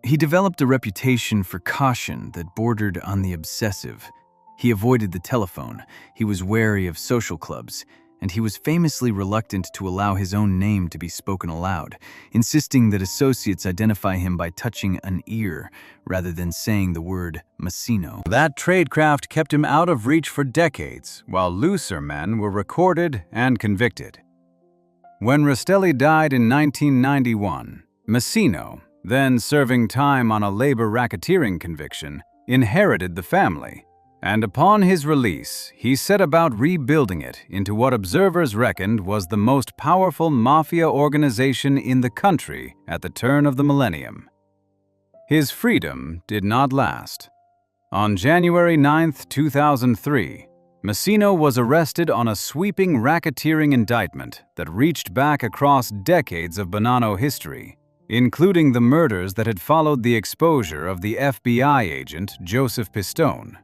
[SPEAKER 1] He developed a reputation for caution that bordered on the obsessive. He avoided the telephone, he was wary of social clubs, and he was famously reluctant to allow his own name to be spoken aloud, insisting that associates identify him by touching an ear rather than saying the word Massino. That tradecraft kept him out of reach for decades, while looser men were recorded and convicted. When Rastelli died in 1991, Massino, then serving time on a labor racketeering conviction, inherited the family, and upon his release, he set about rebuilding it into what observers reckoned was the most powerful mafia organization in the country at the turn of the millennium. His freedom did not last. On January 9, 2003, Massino was arrested on a sweeping racketeering indictment that reached back across decades of Bonanno history, including the murders that had followed the exposure of the FBI agent Joseph Pistone.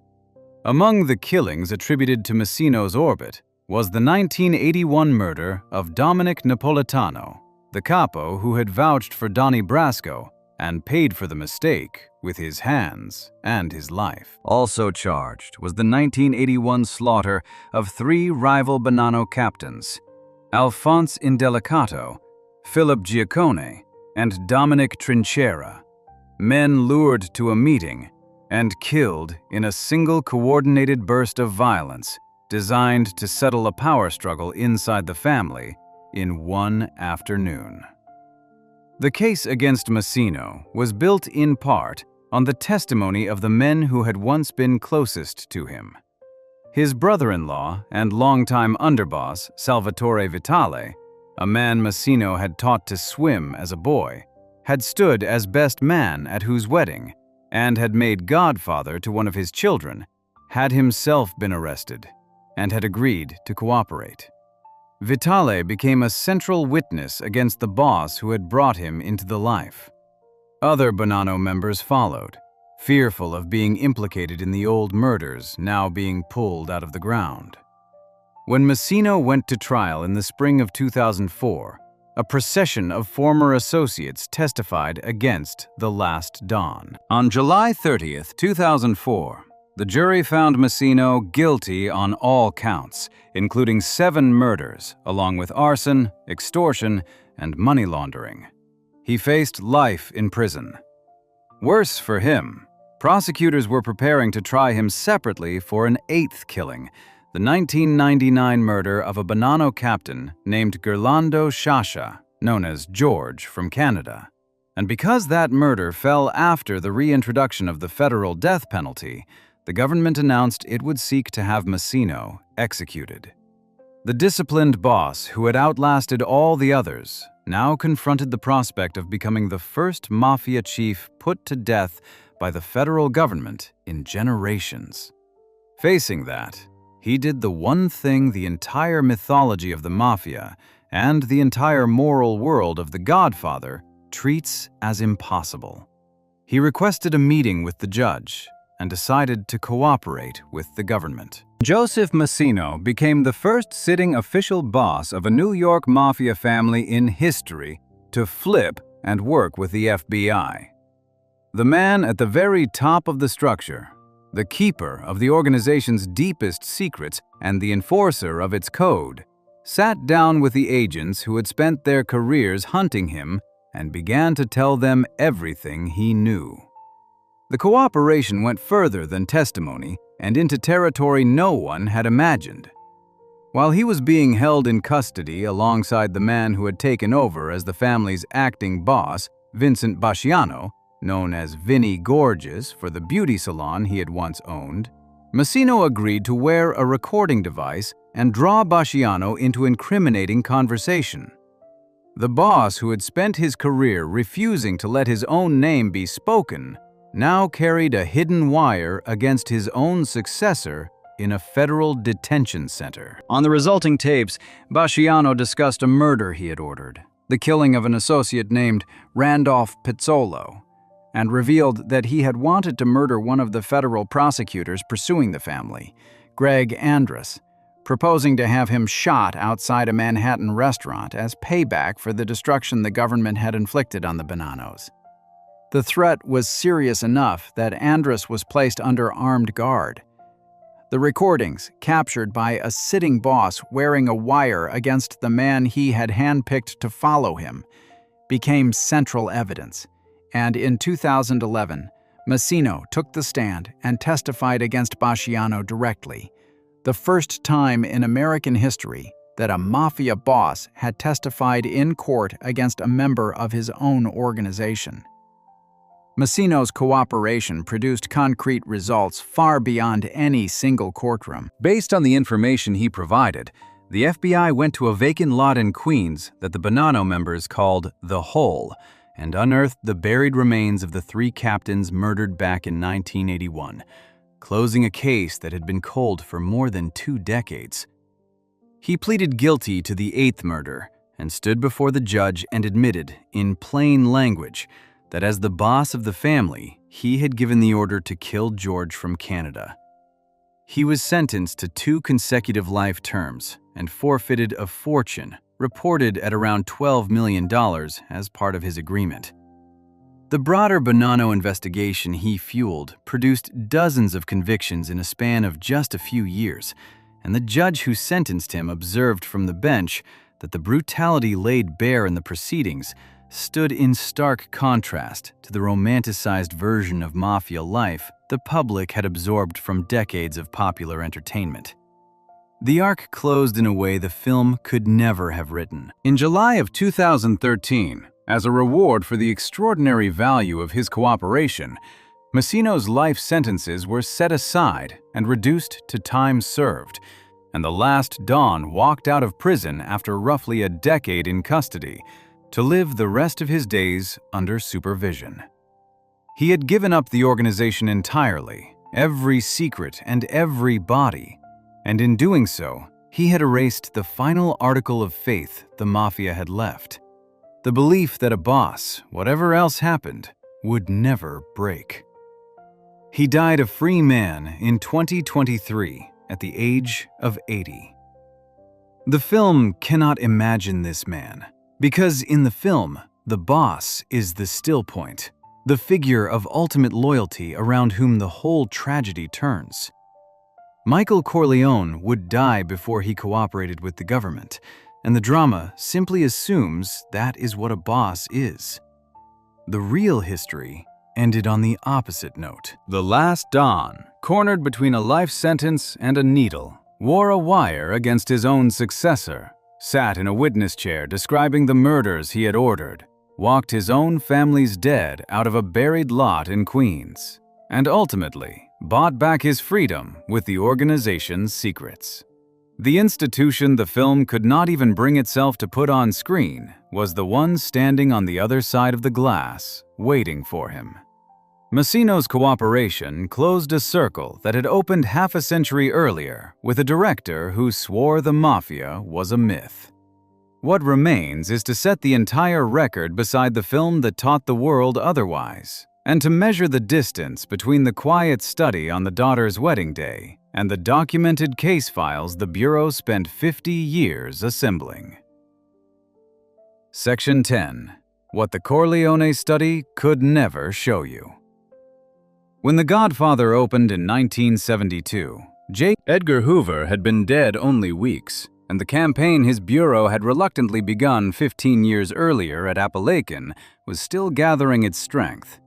[SPEAKER 1] Among the killings attributed to Massino's orbit was the 1981 murder of Dominic Napolitano, the capo who had vouched for Donnie Brasco and paid for the mistake with his hands and his life. Also charged was the 1981 slaughter of 3 rival Bonanno captains, Alphonse Indelicato, Philip Giacone, and Dominic Trinchera, men lured to a meeting and killed in a single coordinated burst of violence designed to settle a power struggle inside the family in one afternoon. The case against Massino was built in part on the testimony of the men who had once been closest to him. His brother-in-law and longtime underboss, Salvatore Vitale, a man Massino had taught to swim as a boy, had stood as best man at whose wedding, and had made godfather to one of his children, had himself been arrested, and had agreed to cooperate. Vitale became a central witness against the boss who had brought him into the life. Other Bonanno members followed, fearful of being implicated in the old murders now being pulled out of the ground. When Massino went to trial in the spring of 2004, a procession of former associates testified against the Last Don. On July 30, 2004, the jury found Massino guilty on all counts, including 7 murders, along with arson, extortion, and money laundering. He faced life in prison. Worse for him, prosecutors were preparing to try him separately for an 8th killing, the 1999 murder of a Bonanno captain named Gerlando Sciascia, known as George from Canada. And because that murder fell after the reintroduction of the federal death penalty, the government announced it would seek to have Massino executed. The disciplined boss, who had outlasted all the others, now confronted the prospect of becoming the first mafia chief put to death by the federal government in generations. Facing that, he did the one thing the entire mythology of the Mafia and the entire moral world of the Godfather treats as impossible. He requested a meeting with the judge and decided to cooperate with the government. Joseph Massino became the first sitting official boss of a New York Mafia family in history to flip and work with the FBI. The man at the very top of the structure, the keeper of the organization's deepest secrets and the enforcer of its code, sat down with the agents who had spent their careers hunting him and began to tell them everything he knew. The cooperation went further than testimony and into territory no one had imagined. While he was being held in custody alongside the man who had taken over as the family's acting boss, Vincent Basciano, known as Vinnie Gorgeous for the beauty salon he had once owned, Massino agreed to wear a recording device and draw Basciano into incriminating conversation. The boss, who had spent his career refusing to let his own name be spoken, now carried a hidden wire against his own successor in a federal detention center. On the resulting tapes, Basciano discussed a murder he had ordered, the killing of an associate named Randolph Pizzolo, and revealed that he had wanted to murder one of the federal prosecutors pursuing the family, Greg Andrus, proposing to have him shot outside a Manhattan restaurant as payback for the destruction the government had inflicted on the Bonanos. The threat was serious enough that Andrus was placed under armed guard. The recordings, captured by a sitting boss wearing a wire against the man he had handpicked to follow him, became central evidence, and in 2011, Massino took the stand and testified against Basciano directly, the first time in American history that a mafia boss had testified in court against a member of his own organization. Massino's cooperation produced concrete results far beyond any single courtroom. Based on the information he provided, the FBI went to a vacant lot in Queens that the Bonanno members called The Hole and unearthed the buried remains of the 3 captains murdered back in 1981, closing a case that had been cold for more than 2 decades. He pleaded guilty to the 8th murder and stood before the judge and admitted, in plain language, that as the boss of the family, he had given the order to kill George from Canada. He was sentenced to 2 consecutive life terms and forfeited a fortune, reported at around $12 million as part of his agreement. The broader Bonanno investigation he fueled produced dozens of convictions in a span of just a few years, and the judge who sentenced him observed from the bench that the brutality laid bare in the proceedings stood in stark contrast to the romanticized version of mafia life the public had absorbed from decades of popular entertainment. The arc closed in a way the film could never have written. In July of 2013, as a reward for the extraordinary value of his cooperation, Massino's life sentences were set aside and reduced to time served, and the last Don walked out of prison after roughly a decade in custody to live the rest of his days under supervision. He had given up the organization entirely, every secret and every body, and in doing so, he had erased the final article of faith the Mafia had left, the belief that a boss, whatever else happened, would never break. He died a free man in 2023 at the age of 80. The film cannot imagine this man, because in the film, the boss is the still point, the figure of ultimate loyalty around whom the whole tragedy turns. Michael Corleone would die before he cooperated with the government, and the drama simply assumes that is what a boss is. The real history ended on the opposite note. The last Don, cornered between a life sentence and a needle, wore a wire against his own successor, sat in a witness chair describing the murders he had ordered, walked his own family's dead out of a buried lot in Queens, and ultimately bought back his freedom with the organization's secrets. The institution the film could not even bring itself to put on screen was the one standing on the other side of the glass, waiting for him. Massino's cooperation closed a circle that had opened half a century earlier with a director who swore the Mafia was a myth. What remains is to set the entire record beside the film that taught the world otherwise, and to measure the distance between the quiet study on the daughter's wedding day and the documented case files the Bureau spent 50 years assembling. Section 10. What the Corleone study could never show you. When The Godfather opened in 1972, J. Edgar Hoover had been dead only weeks, and the campaign his bureau had reluctantly begun 15 years earlier at Appalachian was still gathering its strength.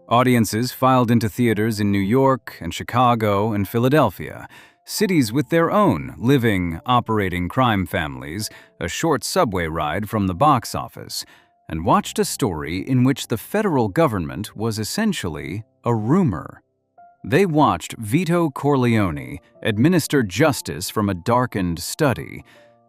[SPEAKER 1] Audiences filed into theaters in New York and Chicago and Philadelphia, cities with their own living, operating crime families, a short subway ride from the box office, and watched a story in which the federal government was essentially a rumor. They watched Vito Corleone administer justice from a darkened study,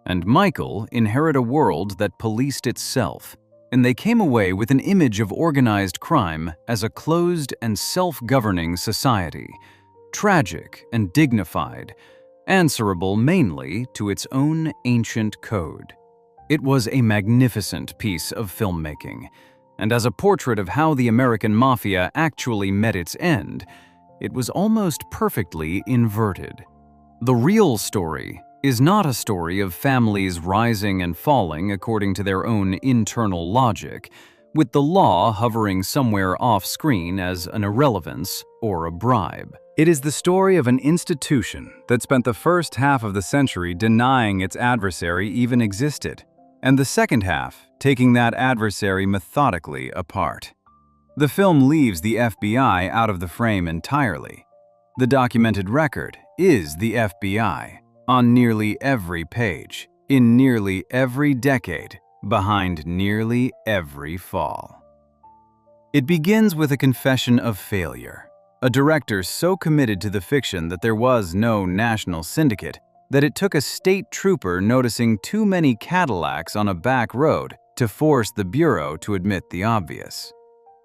[SPEAKER 1] and Michael inherit a world that policed itself, and they came away with an image of organized crime as a closed and self-governing society, tragic and dignified, answerable mainly to its own ancient code. It was a magnificent piece of filmmaking, and as a portrait of how the American Mafia actually met its end, it was almost perfectly inverted. The real story is not a story of families rising and falling according to their own internal logic, with the law hovering somewhere off-screen as an irrelevance or a bribe. It is the story of an institution that spent the first half of the century denying its adversary even existed, and the second half taking that adversary methodically apart. The film leaves the FBI out of the frame entirely. The documented record is the FBI, on nearly every page, in nearly every decade, behind nearly every fall. It begins with a confession of failure, a director so committed to the fiction that there was no national syndicate that it took a state trooper noticing too many Cadillacs on a back road to force the Bureau to admit the obvious.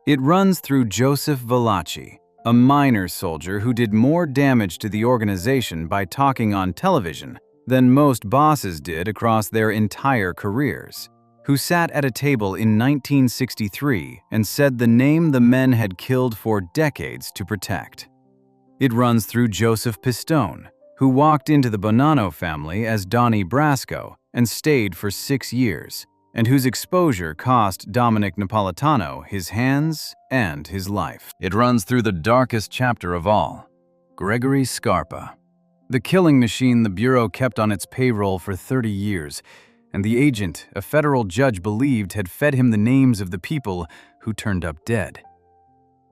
[SPEAKER 1] It runs through Joseph Valachi, a minor soldier who did more damage to the organization by talking on television than most bosses did across their entire careers, who sat at a table in 1963 and said the name the men had killed for decades to protect. It runs through Joseph Pistone, who walked into the Bonanno family as Donnie Brasco and stayed for 6 years, and whose exposure cost Dominic Napolitano his hands and his life. It runs through the darkest chapter of all, Gregory Scarpa, the killing machine the Bureau kept on its payroll for 30 years, and the agent a federal judge believed had fed him the names of the people who turned up dead.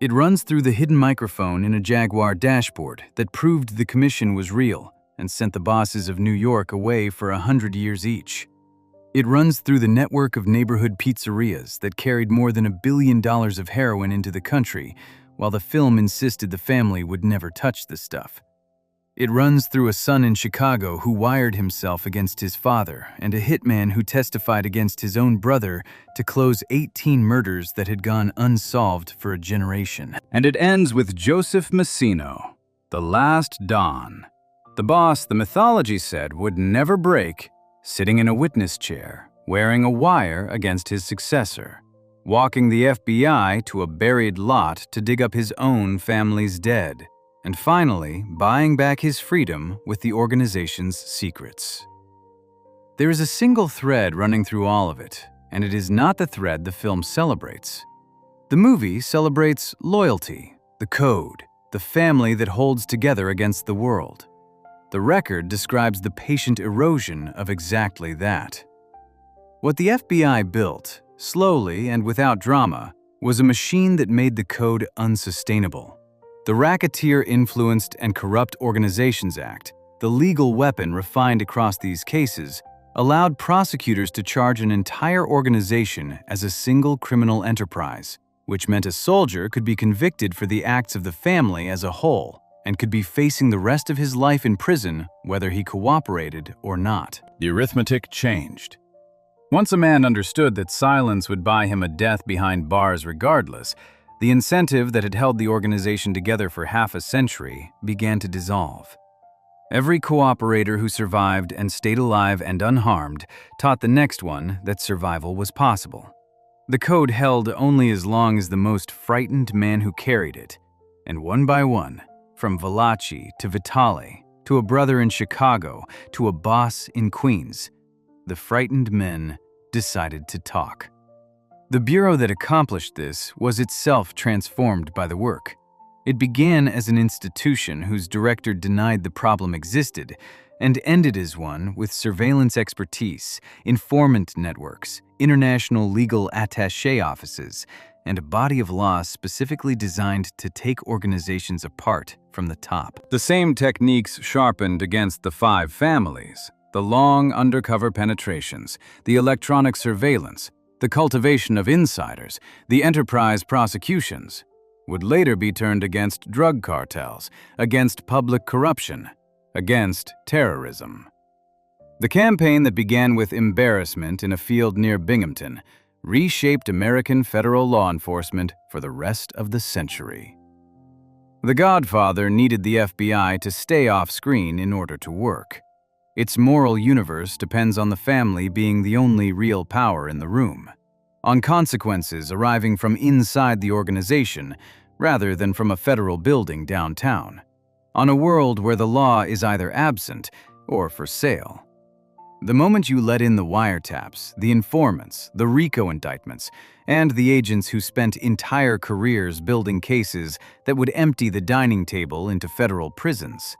[SPEAKER 1] It runs through the hidden microphone in a Jaguar dashboard that proved the commission was real and sent the bosses of New York away for 100 years each. It runs through the network of neighborhood pizzerias that carried more than $1 billion of heroin into the country, while the film insisted the family would never touch the stuff. It runs through a son in Chicago who wired himself against his father and a hitman who testified against his own brother to close 18 murders that had gone unsolved for a generation. And it ends with Joseph Massino, the last Don. The boss the mythology said would never break, sitting in a witness chair, wearing a wire against his successor, walking the FBI to a buried lot to dig up his own family's dead, and finally buying back his freedom with the organization's secrets. There is a single thread running through all of it, and it is not the thread the film celebrates. The movie celebrates loyalty, the code, the family that holds together against the world. The record describes the patient erosion of exactly that. What the FBI built, slowly and without drama, was a machine that made the code unsustainable. The Racketeer-Influenced and Corrupt Organizations Act, the legal weapon refined across these cases, allowed prosecutors to charge an entire organization as a single criminal enterprise, which meant a soldier could be convicted for the acts of the family as a whole and could be facing the rest of his life in prison whether he cooperated or not.
[SPEAKER 2] The arithmetic changed.
[SPEAKER 1] Once a man understood that silence would buy him a death behind bars regardless, the incentive that had held the organization together for half a century began to dissolve. Every cooperator who survived and stayed alive and unharmed taught the next one that survival was possible. The code held only as long as the most frightened man who carried it, and one by one, from Valachi to Vitale, to a brother in Chicago, to a boss in Queens, the frightened men decided to talk. The bureau that accomplished this was itself transformed by the work. It began as an institution whose director denied the problem existed, and ended as one with surveillance expertise, informant networks, international legal attaché offices, and a body of law specifically designed to take organizations apart from the top.
[SPEAKER 2] The same techniques sharpened against the 5 families, the long undercover penetrations, the electronic surveillance, the cultivation of insiders, the enterprise prosecutions, would later be turned against drug cartels, against public corruption, against terrorism. The campaign that began with embarrassment in a field near Binghamton reshaped American federal law enforcement for the rest of the century. The Godfather needed the FBI to stay off-screen in order to work. Its moral universe depends on the family being the only real power in the room, on consequences arriving from inside the organization rather than from a federal building downtown, on a world where the law is either absent or for sale. The moment you let in the wiretaps, the informants, the RICO indictments, and the agents who spent entire careers building cases that would empty the dining table into federal prisons,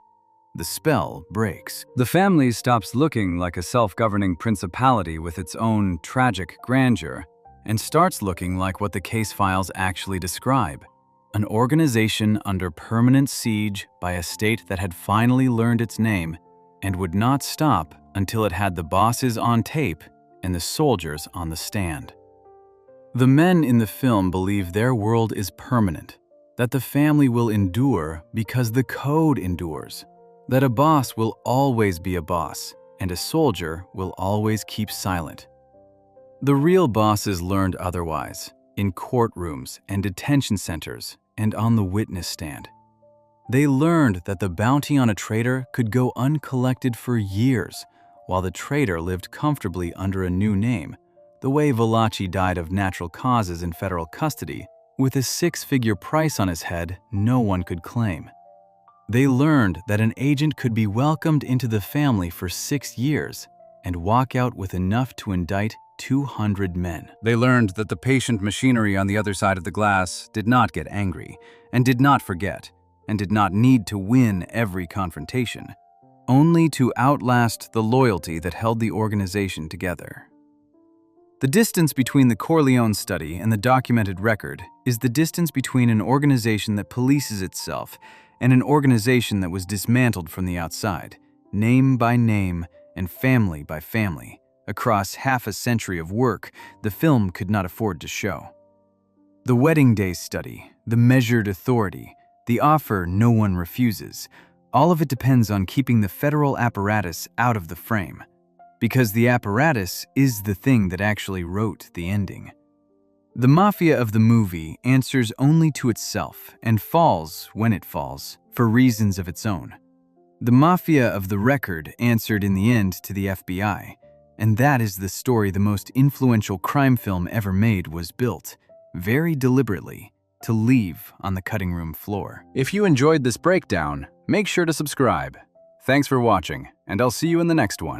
[SPEAKER 2] the spell breaks.
[SPEAKER 1] The family stops looking like a self-governing principality with its own tragic grandeur and starts looking like what the case files actually describe: an organization under permanent siege by a state that had finally learned its name and would not stop until it had the bosses on tape and the soldiers on the stand. The men in the film believe their world is permanent, that the family will endure because the code endures, that a boss will always be a boss and a soldier will always keep silent. The real bosses learned otherwise, in courtrooms and detention centers and on the witness stand. They learned that the bounty on a traitor could go uncollected for years, while the traitor lived comfortably under a new name, the way Valachi died of natural causes in federal custody, with a 6-figure price on his head no one could claim. They learned that an agent could be welcomed into the family for 6 years and walk out with enough to indict 200 men.
[SPEAKER 2] They learned that the patient machinery on the other side of the glass did not get angry, and did not forget, and did not need to win every confrontation, only to outlast the loyalty that held the organization together. The distance between the Corleone study and the documented record is the distance between an organization that polices itself and an organization that was dismantled from the outside, name by name and family by family, across half a century of work the film could not afford to show. The wedding day study, the measured authority, the offer no one refuses, all of it depends on keeping the federal apparatus out of the frame, because the apparatus is the thing that actually wrote the ending. The Mafia of the movie answers only to itself and falls when it falls, for reasons of its own. The Mafia of the record answered in the end to the FBI, and that is the story the most influential crime film ever made was built, very deliberately, to leave on the cutting room floor. If you enjoyed this breakdown, make sure to subscribe. Thanks for watching, and I'll see you in the next one.